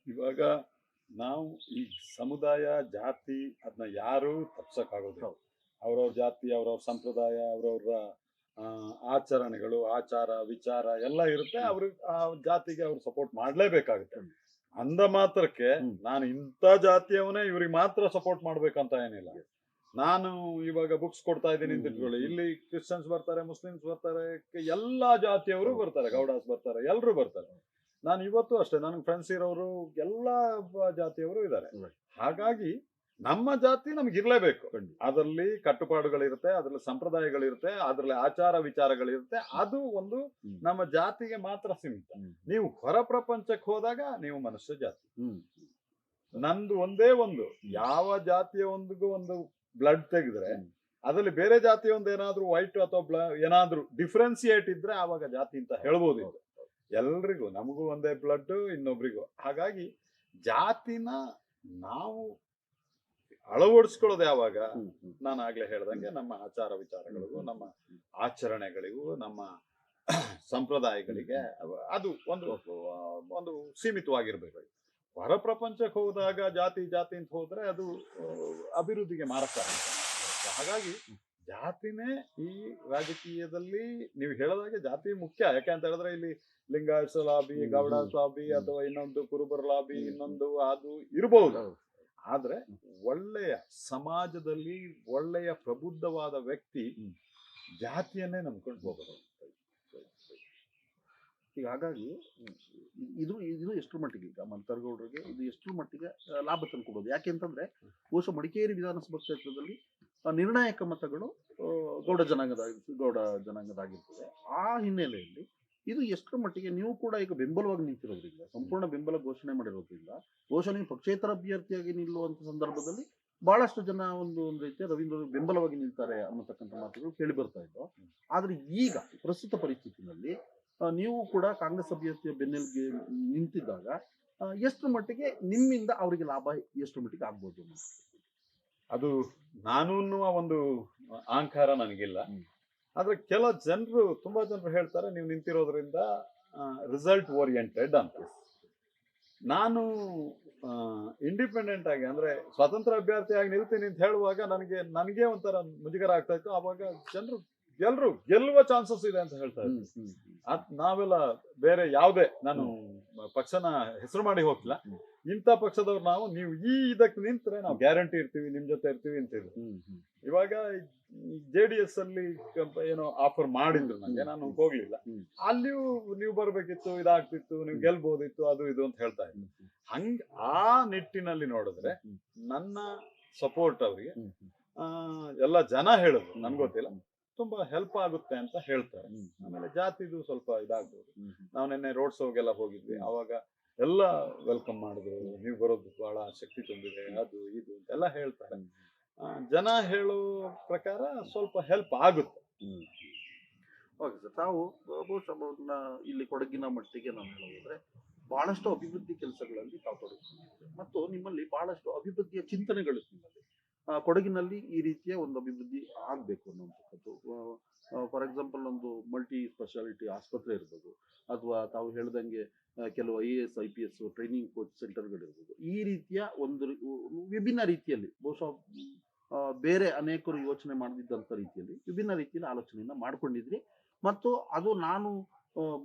ಇವಾಗ ನಾವು ಈ ಸಮುದಾಯ ಜಾತಿ ಅದನ್ನ ಯಾರು ತಪ್ಸಕ್ಕಾಗೋದಿಲ್ಲ. ಅವ್ರವ್ರ ಜಾತಿ, ಅವ್ರವ್ರ ಸಂಪ್ರದಾಯ, ಅವ್ರವ್ರ ಆಚರಣೆಗಳು, ಆಚಾರ ವಿಚಾರ ಎಲ್ಲ ಇರುತ್ತೆ. ಅವ್ರಿಗೆ ಆ ಜಾತಿಗೆ ಅವ್ರು ಸಪೋರ್ಟ್ ಮಾಡ್ಲೇಬೇಕಾಗುತ್ತೆ. ಅಂದ ಮಾತ್ರಕ್ಕೆ ನಾನು ಇಂಥ ಜಾತಿಯವನೇ ಇವ್ರಿಗೆ ಮಾತ್ರ ಸಪೋರ್ಟ್ ಮಾಡ್ಬೇಕಂತ ಏನಿಲ್ಲ. ನಾನು ಇವಾಗ ಬುಕ್ಸ್ ಕೊಡ್ತಾ ಇದ್ದೀನಿ ಅಂತ ಇಟ್ಕೊಳ್ಳಿ, ಇಲ್ಲಿ ಕ್ರಿಶ್ಚಿಯನ್ಸ್ ಬರ್ತಾರೆ, ಮುಸ್ಲಿಮ್ಸ್ ಬರ್ತಾರೆ, ಎಲ್ಲಾ ಜಾತಿಯವರು ಬರ್ತಾರೆ, ಗೌಡಾಸ್ ಬರ್ತಾರೆ, ಎಲ್ರು ಬರ್ತಾರೆ. ನಾನು ಇವತ್ತು ಅಷ್ಟೇ, ನನಗೆ ಫ್ರೆಂಡ್ಸ್ ಇರೋರು ಎಲ್ಲಾ ಜಾತಿಯವರು ಇದ್ದಾರೆ. ಹಾಗಾಗಿ ನಮ್ಮ ಜಾತಿ ನಮ್ಗೆ ಇರ್ಲೇಬೇಕು. ಅದರಲ್ಲಿ ಕಟ್ಟುಪಾಡುಗಳಿರುತ್ತೆ, ಅದರಲ್ಲಿ ಸಂಪ್ರದಾಯಗಳಿರುತ್ತೆ, ಅದರಲ್ಲಿ ಆಚಾರ ವಿಚಾರಗಳಿರುತ್ತೆ. ಅದು ಒಂದು ನಮ್ಮ ಜಾತಿಗೆ ಮಾತ್ರ ಸೀಮಿತ. ನೀವು ಹೊರ ಪ್ರಪಂಚಕ್ಕೆ ಹೋದಾಗ ನೀವು ಮನುಷ್ಯ ಜಾತಿ. ನಂದು ಒಂದೇ ಒಂದು, ಯಾವ ಜಾತಿಯ ಒಂದಿಗೂ ಒಂದು ಬ್ಲಡ್ ತೆಗೆದ್ರೆ ಅದರಲ್ಲಿ ಬೇರೆ ಜಾತಿಯ ಒಂದು ಏನಾದ್ರೂ ವೈಟ್ ಅಥವಾ ಏನಾದ್ರೂ ಡಿಫ್ರೆನ್ಸಿಯೇಟ್ ಇದ್ರೆ ಆವಾಗ ಜಾತಿ ಅಂತ ಹೇಳ್ಬೋದು. ಎಲ್ರಿಗೂ, ನಮಗೂ ಒಂದೇ ಬ್ಲಡ್, ಇನ್ನೊಬ್ರಿಗೂ. ಹಾಗಾಗಿ ಜಾತಿನ ನಾವು ಅಳವಡಿಸ್ಕೊಳ್ಳೋದು ಯಾವಾಗ ಹ್ಮ್, ಹ್ಮ್. ನಾನು ಆಗ್ಲೇ ಹೇಳ್ದಂಗೆ ನಮ್ಮ ಆಚಾರ ವಿಚಾರಗಳಿಗೂ ನಮ್ಮ ಆಚರಣೆಗಳಿಗೂ ನಮ್ಮ ಸಂಪ್ರದಾಯಗಳಿಗೆ ಅದು ಒಂದು ಸೀಮಿತವಾಗಿರ್ಬೇಕು. ಹೊರ ಪ್ರಪಂಚಕ್ಕೆ ಹೋದಾಗ ಜಾತಿ ಅಂತ ಹೋದ್ರೆ ಅದು ಅಭಿವೃದ್ಧಿಗೆ ಮಾರಕ ಆಗುತ್ತೆ. ಹಾಗಾಗಿ ಜಾತಿನೇ ಈ ರಾಜಕೀಯದಲ್ಲಿ ನೀವು ಹೇಳೋದಾಗೆ ಜಾತಿ ಮುಖ್ಯ. ಯಾಕೆಂತ ಹೇಳಿದ್ರೆ ಇಲ್ಲಿ ಲಿಂಗಾಯತ ಲಾಬಿ, ಗೌಡ ಲಾಬಿ ಅಥವಾ ಇನ್ನೊಂದು ಕುರುಬರ ಲಾಬಿ, ಇನ್ನೊಂದು ಅದು ಇರಬಹುದು. ಆದ್ರೆ ಒಳ್ಳೆಯ ಸಮಾಜದಲ್ಲಿ ಒಳ್ಳೆಯ ಪ್ರಬುದ್ಧವಾದ ವ್ಯಕ್ತಿ ಜಾತಿಯನ್ನೇ ನಂಬ್ಕೊಂಡು ಹೋಗೋದು. ಈಗ ಹಾಗಾಗಿ ಇದು ಎಷ್ಟರ ಮಟ್ಟಿಗೆ ಈಗ ಮಂತರ್ಗೌಡರಿಗೆ ಇದು ಎಷ್ಟರ ಮಟ್ಟಿಗೆ ಲಾಭ ತಂದುಕೊಡೋದು? ಯಾಕೆಂತಂದ್ರೆ ಬಹುಶಃ ಮಡಿಕೇರಿ ವಿಧಾನಸಭಾ ಕ್ಷೇತ್ರದಲ್ಲಿ ನಿರ್ಣಾಯಕ ಮತಗಳು ಗೌಡ ಜನಾಂಗದಾಗಿರ್ತದೆ. ಆ ಹಿನ್ನೆಲೆಯಲ್ಲಿ ಇದು ಎಷ್ಟರ ಮಟ್ಟಿಗೆ ನೀವು ಕೂಡ ಈಗ ಬೆಂಬಲವಾಗಿ ನಿಂತಿರೋದ್ರಿಂದ, ಸಂಪೂರ್ಣ ಬೆಂಬಲ ಘೋಷಣೆ ಮಾಡಿರೋದ್ರಿಂದ, ಬಹುಶಃ ನೀವು ಪಕ್ಷೇತರ ಅಭ್ಯರ್ಥಿಯಾಗಿ ನಿಲ್ಲುವಂತ ಸಂದರ್ಭದಲ್ಲಿ ಬಹಳಷ್ಟು ಜನ ಒಂದು ರೀತಿಯ ರವೀಂದ್ರ ಬೆಂಬಲವಾಗಿ ನಿಲ್ತಾರೆ ಅನ್ನತಕ್ಕಂಥ ಮಾತುಗಳು ಕೇಳಿ ಬರ್ತಾ ಇದ್ದವು. ಆದ್ರೆ ಈಗ ಪ್ರಸ್ತುತ ಪರಿಸ್ಥಿತಿನಲ್ಲಿ ನೀವು ಕೂಡ ಕಾಂಗ್ರೆಸ್ ಅಭ್ಯರ್ಥಿಯ ಬೆನ್ನೆಲುಬಿಗೆ ನಿಂತಿದ್ದಾಗ ಎಷ್ಟು ಮಟ್ಟಿಗೆ ನಿಮ್ಮಿಂದ ಅವರಿಗೆ ಲಾಭ ಎಷ್ಟು ಮಟ್ಟಿಗೆ ಆಗ್ಬೋದು? ಅದು ನಾನು ಅನ್ನುವ ಒಂದು ಅಹಂಕಾರ ನನಗಿಲ್ಲ. ಆದ್ರೆ ಕೆಲ ಜನರು, ತುಂಬಾ ಜನರು ಹೇಳ್ತಾರೆ ನೀವು ನಿಂತಿರೋದ್ರಿಂದ ರಿಸಲ್ಟ್ ಓರಿಯೆಂಟೆಡ್ ಅಂತ. ನಾನು ಇಂಡಿಪೆಂಡೆಂಟ್ ಆಗಿ ಅಂದ್ರೆ ಸ್ವತಂತ್ರ ಅಭ್ಯರ್ಥಿಯಾಗಿ ನಿಲ್ತೀನಿ ಅಂತ ಹೇಳುವಾಗ ನನಗೆ ಒಂಥರ ಮುಜುಗರ ಆಗ್ತಾ ಇತ್ತು. ಆವಾಗ ಜನರು ಎಲ್ಲರೂ ಗೆಲ್ಲುವ ಚಾನ್ಸಸ್ ಇದೆ ಅಂತ ಹೇಳ್ತಾ ಇದ್ರು. ನಾವೆಲ್ಲ ಬೇರೆ ಯಾವುದೇ, ನಾನು ಪಕ್ಷನ ಹೆಸರು ಮಾಡಿ ಹೋಗ್ತಿಲ್ಲ, ಇಂಥ ಪಕ್ಷದವ್ರು ನೀವು ಇದಕ್ಕೆ ನಿಂತ್ರೆ ನಾವು ಗ್ಯಾರಂಟಿ ಇರ್ತೀವಿ, ನಿಮ್ ಜೊತೆ ಇರ್ತೀವಿ ಅಂತ ಹೇಳಿದ್ರು. ಇವಾಗ JDS ಅಲ್ಲಿ ಏನೋ ಆಫರ್ ಮಾಡಿದ್ರು ನನಗೆ, ನಾನು ಹೋಗ್ಲಿಲ್ಲ. ಅಲ್ಲಿಯೂ ನೀವು ಬರ್ಬೇಕಿತ್ತು, ಇದಾಗ್ತಿತ್ತು, ನೀವು ಗೆಲ್ಬೋದಿತ್ತು, ಅದು ಇದು ಅಂತ ಹೇಳ್ತಾ ಇದ್ರು. ಆ ನಿಟ್ಟಿನಲ್ಲಿ ನೋಡಿದ್ರೆ ನನ್ನ ಸಪೋರ್ಟ್ ಅವರಿಗೆ ಎಲ್ಲ ಜನ ಹೇಳಿದ್ರು, ನನ್ಗೆ ಗೊತ್ತಿಲ್ಲ, ತುಂಬಾ ಹೆಲ್ಪ್ ಆಗುತ್ತೆ ಅಂತ ಹೇಳ್ತಾರೆ. ಆಮೇಲೆ ಜಾತಿದು ಸ್ವಲ್ಪ ಇದಾಗ್ಬೋದು. ನಾವು ನಿನ್ನೆ ರೋಡ್ ಶೋಗೆಲ್ಲ ಹೋಗಿದ್ವಿ, ಅವಾಗ ಎಲ್ಲ ವೆಲ್ಕಮ್ ಮಾಡಿದ್ರು, ನೀವು ಬರೋದು ಬಹಳ ಶಕ್ತಿ ತುಂಬಿದೆ, ಅದು ಇದು ಅಂತೆಲ್ಲ ಹೇಳ್ತಾರೆ. ಜನ ಹೇಳೋ ಪ್ರಕಾರ ಸ್ವಲ್ಪ ಹೆಲ್ಪ್ ಆಗುತ್ತೆ. ಓಕೆ ಸರ್, ತಾವು ಬಹುಶಃ ಇಲ್ಲಿ ಕೊಡಗಿನ ಮಟ್ಟಿಗೆ ನಾವು ಹೇಳೋದಾದ್ರೆ ಬಹಳಷ್ಟು ಅಭಿವೃದ್ಧಿ ಕೆಲಸಗಳಲ್ಲಿ ತಾವು ತೊಡಗಿಸಿದ್ದೀರಿ ಮತ್ತು ನಿಮ್ಮಲ್ಲಿ ಬಹಳಷ್ಟು ಅಭಿವೃದ್ಧಿಯ ಚಿಂತನೆಗಳು ನಿಮ್ಮಲ್ಲಿ. ಕೊಡಗಿನಲ್ಲಿ ಈ ರೀತಿಯ ಒಂದು ಅಭಿವೃದ್ಧಿ ಆಗಬೇಕು ಅನ್ನುವಂಥದ್ದು. ಫಾರ್ ಎಕ್ಸಾಂಪಲ್ ಒಂದು ಮಲ್ಟಿ ಸ್ಪೆಷಾಲಿಟಿ ಆಸ್ಪತ್ರೆ ಇರ್ಬೋದು, ಅಥವಾ ತಾವು ಹೇಳ್ದಂಗೆ ಕೆಲವು IAS IPS ಟ್ರೈನಿಂಗ್ ಕೋಚ್ ಸೆಂಟರ್ಗಳಿರ್ಬೋದು. ಈ ರೀತಿಯ ಒಂದು ವಿಭಿನ್ನ ರೀತಿಯಲ್ಲಿ ಬಹುಶಃ ಬೇರೆ ಅನೇಕರು ಯೋಚನೆ ಮಾಡದಿದ್ದಂಥ ರೀತಿಯಲ್ಲಿ ವಿಭಿನ್ನ ರೀತಿಯಲ್ಲಿ ಆಲೋಚನೆಯನ್ನ ಮಾಡ್ಕೊಂಡಿದ್ರಿ ಮತ್ತು ಅದು ನಾನು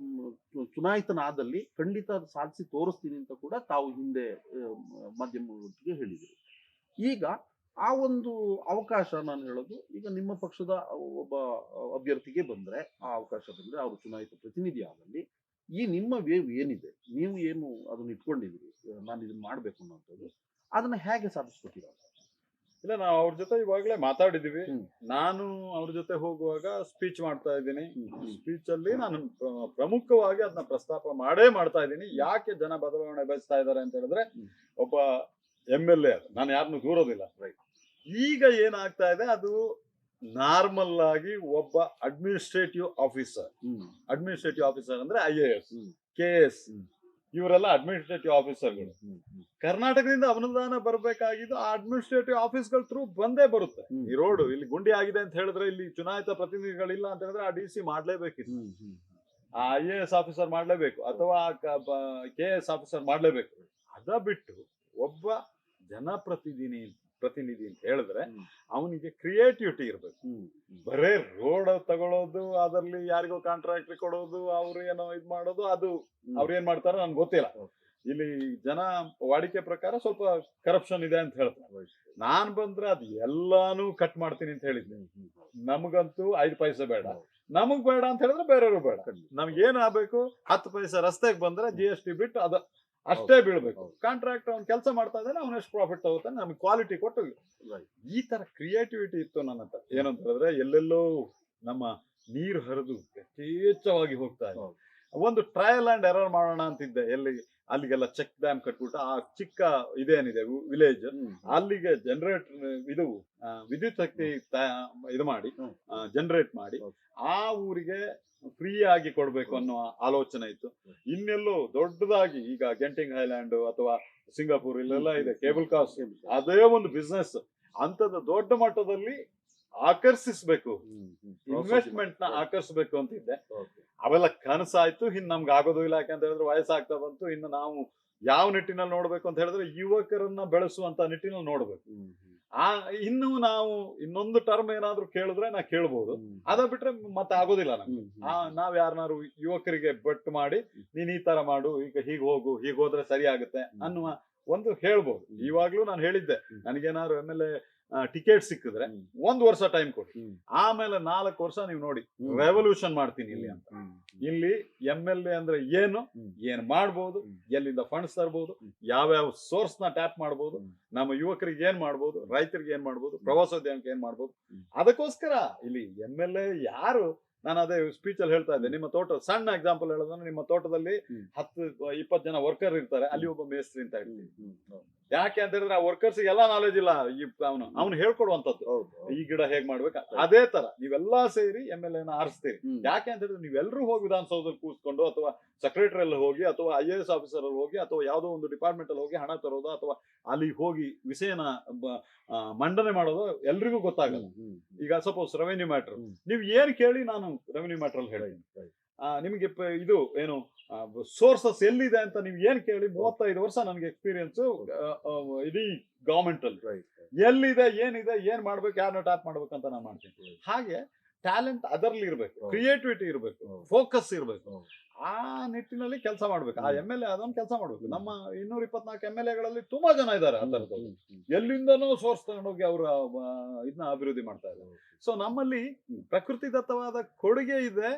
ಚುನಾಯಿತನಾದಲ್ಲಿ ಖಂಡಿತ ಸಾಧಿಸಿ ತೋರಿಸ್ತೀನಿ ಅಂತ ಕೂಡ ತಾವು ಹಿಂದೆ ಮಾಧ್ಯಮಗಳಿಗೆ ಹೇಳಿದ್ರಿ. ಈಗ ಆ ಒಂದು ಅವಕಾಶ ನಾನು ಹೇಳೋದು, ಈಗ ನಿಮ್ಮ ಪಕ್ಷದ ಒಬ್ಬ ಅಭ್ಯರ್ಥಿಗೆ ಬಂದ್ರೆ, ಆ ಅವಕಾಶ ಬಂದ್ರೆ, ಅವರು ಚುನಾಯಿತ ಪ್ರತಿನಿಧಿ ಆದಲ್ಲಿ ಈ ನಿಮ್ಮ ವೇವ್ ಏನಿದೆ, ನೀವು ಏನು ಅದನ್ನ ಇಟ್ಕೊಂಡಿದ್ರಿ, ನಾನು ಇದನ್ನ ಮಾಡ್ಬೇಕು ಅನ್ನೋಂಥದ್ದು, ಅದನ್ನ ಹೇಗೆ ಸಾಧಿಸ್ಕೊತೀರ? ಇಲ್ಲ, ನಾವು ಅವ್ರ ಜೊತೆ ಇವಾಗಲೇ ಮಾತಾಡಿದೀವಿ. ನಾನು ಅವ್ರ ಜೊತೆ ಹೋಗುವಾಗ ಸ್ಪೀಚ್ ಮಾಡ್ತಾ ಇದ್ದೀನಿ. ಸ್ಪೀಚ್ ಅಲ್ಲಿ ನಾನು ಪ್ರಮುಖವಾಗಿ ಅದನ್ನ ಪ್ರಸ್ತಾಪ ಮಾಡ್ತಾ ಇದ್ದೀನಿ. ಯಾಕೆ ಜನ ಬದಲಾವಣೆ ಬಯಸ್ತಾ ಇದ್ದಾರೆ ಅಂತ ಹೇಳಿದ್ರೆ, ಒಬ್ಬ MLA, ನಾನು ಯಾರನ್ನು ದೂರೋದಿಲ್ಲ. ಈಗ ಏನಾಗ್ತಾ ಇದೆ, ಅದು ನಾರ್ಮಲ್ ಆಗಿ ಒಬ್ಬ ಅಡ್ಮಿನಿಸ್ಟ್ರೇಟಿವ್ ಆಫೀಸರ್ ಅಂದ್ರೆ IAS KS ಇವರೆಲ್ಲ ಅಡ್ಮಿನಿಸ್ಟ್ರೇಟಿವ್ ಆಫೀಸರ್ಗಳು. ಕರ್ನಾಟಕದಿಂದ ಅನುದಾನ ಬರಬೇಕಾಗಿದ್ದು ಆ ಅಡ್ಮಿನಿಸ್ಟ್ರೇಟಿವ್ ಆಫೀಸ್ಗಳ ಥ್ರೂ ಬಂದೇ ಬರುತ್ತೆ. ಈ ರೋಡ್ ಇಲ್ಲಿ ಗುಂಡಿ ಆಗಿದೆ ಅಂತ ಹೇಳಿದ್ರೆ, ಇಲ್ಲಿ ಚುನಾಯಿತ ಪ್ರತಿನಿಧಿಗಳಿಲ್ಲ ಅಂತ ಹೇಳಿದ್ರೆ ಆ DC ಮಾಡ್ಲೇಬೇಕಿತ್ತು, ಆ IAS ಆಫೀಸರ್ ಮಾಡ್ಲೇಬೇಕು, ಅಥವಾ KS ಆಫೀಸರ್ ಮಾಡ್ಲೇಬೇಕು. ಅದ ಬಿಟ್ಟು ಒಬ್ಬ ಪ್ರತಿನಿಧಿ ಅಂತ ಹೇಳಿದ್ರೆ ಅವನಿಗೆ ಕ್ರಿಯೇಟಿವಿಟಿ ಇರ್ಬೇಕು. ಬರೇ ರೋಡ್ ತಗೊಳ್ಳೋದು, ಅದರಲ್ಲಿ ಯಾರಿಗೋ ಕಾಂಟ್ರಾಕ್ಟ್ ಕೊಡೋದು, ಅವ್ರು ಏನೋ ಇದ್ ಮಾಡೋದು, ಅದು ಅವ್ರು ಏನ್ ಮಾಡ್ತಾರೋ ನನ್ಗೆ ಗೊತ್ತಿಲ್ಲ. ಇಲ್ಲಿ ಜನ ವಾಡಿಕೆ ಪ್ರಕಾರ ಸ್ವಲ್ಪ ಕರಪ್ಷನ್ ಇದೆ ಅಂತ ಹೇಳ್ತಾರೆ. ನಾನ್ ಬಂದ್ರೆ ಅದು ಎಲ್ಲಾನು ಕಟ್ ಮಾಡ್ತೀನಿ ಅಂತ ಹೇಳಿದ್ನಿ. ನಮಗಂತೂ 5 ಪೈಸೆ ಬೇಡ, ನಮಗ್ ಬೇಡ ಅಂತ ಹೇಳಿದ್ರೆ ಬೇರೆಯವ್ರು ಬೇಡ. ನಮ್ಗೆ ಏನ್ ಆಗ್ಬೇಕು, 10 ಪೈಸೆ ರಸ್ತೆಗೆ ಬಂದ್ರೆ GST ಬಿಟ್ಟು ಅದು ಅಷ್ಟೇ ಬೀಳ್ಬೇಕು. ಕಾಂಟ್ರಾಕ್ಟ್ ಅವ್ನು ಕೆಲಸ ಮಾಡ್ತಾ ಇದ್ದಾನೆ, ಅವ್ನು ಎಷ್ಟು ಪ್ರಾಫಿಟ್ ತಗೋತಾನೆ, ನಮ್ಗೆ ಕ್ವಾಲಿಟಿ ಕೊಟ್ಟು. ಈ ತರ ಕ್ರಿಯೇಟಿವಿಟಿ ಇತ್ತು ನನ್ನ ಹತ್ರ. ಏನಂತ ಹೇಳಿದ್ರೆ, ಎಲ್ಲೆಲ್ಲೋ ನಮ್ಮ ನೀರು ಹರಿದು ಯಥೇಚ್ಛವಾಗಿ ಹೋಗ್ತಾ ಇದೆ. ಒಂದು ಟ್ರಯಲ್ ಅಂಡ್ ಎರರ್ ಮಾಡೋಣ ಅಂತಿದ್ದೆ. ಅಲ್ಲಿಗೆಲ್ಲ ಚೆಕ್ ಡ್ಯಾಮ್ ಕಟ್ಬಿಟ್ಟು ಆ ಚಿಕ್ಕ ಇದೇನಿದೆ ವಿಲೇಜ್, ಅಲ್ಲಿಗೆ ವಿದ್ಯುತ್ ಶಕ್ತಿ ಇದು ಮಾಡಿ ಜನರೇಟ್ ಮಾಡಿ ಆ ಊರಿಗೆ ಫ್ರೀ ಆಗಿ ಕೊಡ್ಬೇಕು ಅನ್ನೋ ಆಲೋಚನೆ ಇತ್ತು. ಇನ್ನೆಲ್ಲೋ ದೊಡ್ಡದಾಗಿ ಈಗ ಗೆಂಟಿಂಗ್ ಐಲ್ಯಾಂಡ್ ಅಥವಾ ಸಿಂಗಾಪುರ್ ಇಲ್ಲೆಲ್ಲ ಇದೆ ಕೇಬಲ್ ಕಾಸ್ಟ್, ಅದೇ ಒಂದು ಬಿಸ್ನೆಸ್. ಅಂತದ್ದು ದೊಡ್ಡ ಮಟ್ಟದಲ್ಲಿ ಆಕರ್ಷಿಸ್ಬೇಕು, ಇನ್ವೆಸ್ಟ್ಮೆಂಟ್ ನ ಆಕರ್ಷಿಸ್ಬೇಕು ಅಂತಿದ್ದೆ. ಅವೆಲ್ಲ ಕನಸಾಯ್ತು. ಇನ್ನು ನಮ್ಗೆ ಆಗೋದು ಇಲ್ಲ, ಯಾಕಂತ ಹೇಳಿದ್ರೆ ವಯಸ್ಸಾಗ್ತಾ ಬಂತು. ಇನ್ನು ನಾವು ಯಾವ ನಿಟ್ಟಿನಲ್ಲಿ ನೋಡ್ಬೇಕು ಅಂತ ಹೇಳಿದ್ರೆ ಯುವಕರನ್ನ ಬೆಳೆಸುವಂತ ನಿಟ್ಟಿನಲ್ಲಿ ನೋಡ್ಬೇಕು. ಇನ್ನು ನಾವು ಇನ್ನೊಂದು ಟರ್ಮ್ ಏನಾದ್ರು ಕೇಳಿದ್ರೆ ನಾ ಕೇಳ್ಬೋದು, ಅದ ಬಿಟ್ರೆ ಮತ್ತೆ ಆಗೋದಿಲ್ಲ ನಮ್ಗೆ. ನಾವ್ ಯಾರನ್ನಾರು ಯುವಕರಿಗೆ ಬೆಟ್ಟು ಮಾಡಿ ನೀನ್ ಈ ತರ ಮಾಡು, ಈಗ ಹೀಗ್ ಹೋಗು, ಹೀಗ್ ಹೋದ್ರೆ ಸರಿ ಆಗುತ್ತೆ ಅನ್ನುವ ಒಂದು ಹೇಳ್ಬೋದು. ಇವಾಗ್ಲೂ ನಾನು ಹೇಳಿದ್ದೆ, ನನಗೇನಾದ್ರು MLA ಟಿಕೆಟ್ ಸಿಕ್ಕಿದ್ರೆ 1 ವರ್ಷ ಟೈಮ್ ಕೊಡಿ, ಆಮೇಲೆ 4 ವರ್ಷ ನೀವು ನೋಡಿ ರೆವಲ್ಯೂಷನ್ ಮಾಡ್ತೀನಿ ಇಲ್ಲಿ ಅಂತ. ಇಲ್ಲಿ MLA ಅಂದ್ರೆ ಏನ್ ಮಾಡ್ಬೋದು, ಎಲ್ಲಿಂದ ಫಂಡ್ಸ್ ತರ್ಬೋದು, ಯಾವ್ಯಾವ ಸೋರ್ಸ್ ನ ಟ್ಯಾಪ್ ಮಾಡ್ಬೋದು, ನಮ್ಮ ಯುವಕರಿಗೆ ಏನ್ ಮಾಡ್ಬೋದು, ರೈತರಿಗೆ ಏನ್ ಮಾಡ್ಬೋದು, ಪ್ರವಾಸೋದ್ಯಮಕ್ಕೆ ಏನ್ ಮಾಡ್ಬೋದು. ಅದಕ್ಕೋಸ್ಕರ ಇಲ್ಲಿ MLA ಯಾರು, ನಾನು ಅದೇ ಸ್ಪೀಚ್ ಅಲ್ಲಿ ಹೇಳ್ತಾ ಇದ್ದೆ, ನಿಮ್ಮ ತೋಟ ಸಣ್ಣ ಎಕ್ಸಾಂಪಲ್ ಹೇಳೋದಂದ್ರೆ, ನಿಮ್ಮ ತೋಟದಲ್ಲಿ 10-20 ಜನ ವರ್ಕರ್ ಇರ್ತಾರೆ, ಅಲ್ಲಿ ಒಬ್ಬ ಮೇಸ್ತ್ರಿ ಅಂತ ಹೇಳ್ತೀವಿ. ಯಾಕೆ ಅಂತ ಹೇಳಿದ್ರೆ ಆ ವರ್ಕರ್ಸ್ ಎಲ್ಲ ನಾಲೆಜ್ ಇಲ್ಲ, ಅವನು ಹೇಳ್ಕೊಡುವಂತದ್ದು ಈ ಗಿಡ ಹೇಗ್ ಮಾಡ್ಬೇಕು. ಅದೇ ತರ ನೀವೆಲ್ಲಾ ಸೇರಿ MLA ನ ಆರಿಸ್ತೀರಿ. ಯಾಕೆ ಅಂತ ಹೇಳಿದ್ರೆ ನೀವೆಲ್ಲರೂ ಹೋಗಿ ವಿಧಾನಸೌಧದಲ್ಲಿ ಕೂತ್ಕೊಂಡು, ಅಥವಾ ಸೆಕ್ರೆಟರಿ ಅಲ್ಲಿ ಹೋಗಿ, ಅಥವಾ IAS ಆಫೀಸರ್ ಅಲ್ಲಿ ಹೋಗಿ, ಅಥವಾ ಯಾವುದೋ ಒಂದು ಡಿಪಾರ್ಟ್ಮೆಂಟ್ ಅಲ್ಲಿ ಹೋಗಿ ಹಣ ತರೋದು, ಅಥವಾ ಅಲ್ಲಿ ಹೋಗಿ ವಿಷಯನ ಮಂಡನೆ ಮಾಡೋದು ಎಲ್ರಿಗೂ ಗೊತ್ತಾಗಲ್ಲ. ಈಗ ಸಪೋಸ್ ರೆವೆನ್ಯೂ ಮ್ಯಾಟರ್, ನೀವ್ ಏನ್ ಕೇಳಿ ನಾನು ರೆವೆನ್ಯೂ ಮ್ಯಾಟರ್ ಅಲ್ಲಿ ಹೇಳ್ತೀನಿ. ನಿಮ್ಗೆ ಇದು ಏನು ಸೋರ್ಸಸ್ ಎಲ್ಲಿದೆ ಅಂತ ನೀವ್ ಏನ್ ಕೇಳಿ, 35 ವರ್ಷ ನನ್ಗೆ ಎಕ್ಸ್ಪೀರಿಯನ್ಸ್ ಇಡೀ ಗವರ್ಮೆಂಟ್ ಅಲ್ಲಿ. ಎಲ್ಲಿದೆ, ಏನಿದೆ, ಏನ್ ಮಾಡ್ಬೇಕು, ಯಾರನ್ನ ಟ್ಯಾಪ್ ಮಾಡ್ಬೇಕು ಅಂತ ನಾನು ಮಾಡ್ತೀನಿ. ಹಾಗೆ ಟ್ಯಾಲೆಂಟ್ ಅದರಲ್ಲಿ ಇರ್ಬೇಕು, ಕ್ರಿಯೇಟಿವಿಟಿ ಇರ್ಬೇಕು, ಫೋಕಸ್ ಇರ್ಬೇಕು. ಆ ನಿಟ್ಟಿನಲ್ಲಿ ಕೆಲಸ ಮಾಡ್ಬೇಕು. ಆ MLA ಅದೊಂದು ಕೆಲಸ ಮಾಡ್ಬೇಕು. ನಮ್ಮ 224 MLAಗಳಲ್ಲಿ ತುಂಬಾ ಜನ ಇದ್ದಾರೆ ಆ ತರದವ್ರು, ಎಲ್ಲಿಂದನೂ ಸೋರ್ಸ್ ತಗೊಂಡೋಗಿ ಅವ್ರ ಇದನ್ನ ಅಭಿವೃದ್ಧಿ ಮಾಡ್ತಾ ಇದ್ದಾರೆ. ಸೊ ನಮ್ಮಲ್ಲಿ ಪ್ರಕೃತಿ ದತ್ತವಾದ ಕೊಡುಗೆ ಇದೆ.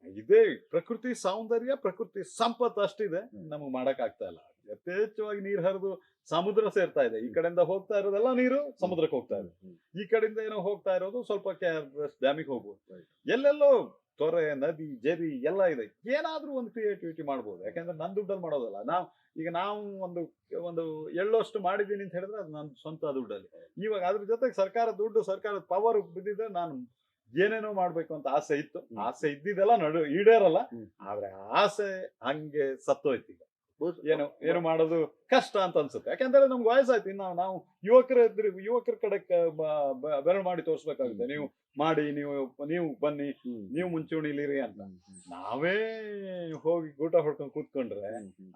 ಇದೇ ಪ್ರಕೃತಿ ಸೌಂದರ್ಯ, ಪ್ರಕೃತಿ ಸಂಪತ್ತು ಅಷ್ಟಿದೆ, ನಮಗ್ ಮಾಡಕ್ ಆಗ್ತಾ ಇಲ್ಲ. ಯಥೇಚ್ಛವಾಗಿ ನೀರ್ ಹರಿದು ಸಮುದ್ರ ಸೇರ್ತಾ ಇದೆ. ಈ ಕಡೆಯಿಂದ ಹೋಗ್ತಾ ಇರೋದೆಲ್ಲ ನೀರು ಸಮುದ್ರಕ್ಕೆ ಹೋಗ್ತಾ ಇದೆ, ಈ ಕಡೆಯಿಂದ ಏನೋ ಹೋಗ್ತಾ ಇರೋದು ಸ್ವಲ್ಪ ಡ್ಯಾಮಿಗೆ ಹೋಗ್ಬೋದು. ಎಲ್ಲೆಲ್ಲೋ ತೊರೆ, ನದಿ, ಜರಿ ಎಲ್ಲ ಇದೆ. ಏನಾದ್ರೂ ಒಂದು ಕ್ರಿಯೇಟಿವಿಟಿ ಮಾಡ್ಬೋದು. ಯಾಕಂದ್ರೆ ನನ್ ದುಡ್ಡಲ್ಲಿ ಮಾಡೋದಲ್ಲ. ನಾವು ಒಂದು ಎಳ್ಳಷ್ಟು ಮಾಡಿದೀನಿ ಅಂತ ಹೇಳಿದ್ರೆ ಅದು ನನ್ನ ಸ್ವಂತ ದುಡ್ಡಲ್ಲಿ. ಇವಾಗ ಅದ್ರ ಜೊತೆಗೆ ಸರ್ಕಾರದ ದುಡ್ಡು, ಸರ್ಕಾರದ ಪವರ್ ಬಿದ್ದಿದ್ರೆ ನಾನು ಏನೇನೋ ಮಾಡ್ಬೇಕು ಅಂತ ಆಸೆ ಇತ್ತು. ಆಸೆ ಇದ್ದಿದ್ದೆಲ್ಲ ಈಡೇರಲ್ಲ, ಆದ್ರೆ ಆಸೆ ಹಂಗೆ ಸತ್ತೋಯ್ತು. ಈಗ ಏನು ಮಾಡೋದು ಕಷ್ಟ ಅಂತ ಅನ್ಸುತ್ತೆ. ಯಾಕಂದ್ರೆ ನಮ್ಗೆ ವಯಸ್ಸಾಯ್ತು. ಇನ್ನು ನಾವು ಯುವಕರ ಕಡೆ ಬೆರಳು ಮಾಡಿ ತೋರ್ಸ್ಬೇಕಾಗುತ್ತೆ. ನೀವು ಮಾಡಿ, ನೀವು ಬನ್ನಿ, ನೀವು ಮುಂಚೂಣಿಲಿರಿ ಅಂತ. ನಾವೇ ಹೋಗಿ ಗೂಟ ಹೊಡ್ಕೊಂಡು ಕೂತ್ಕೊಂಡ್ರೆ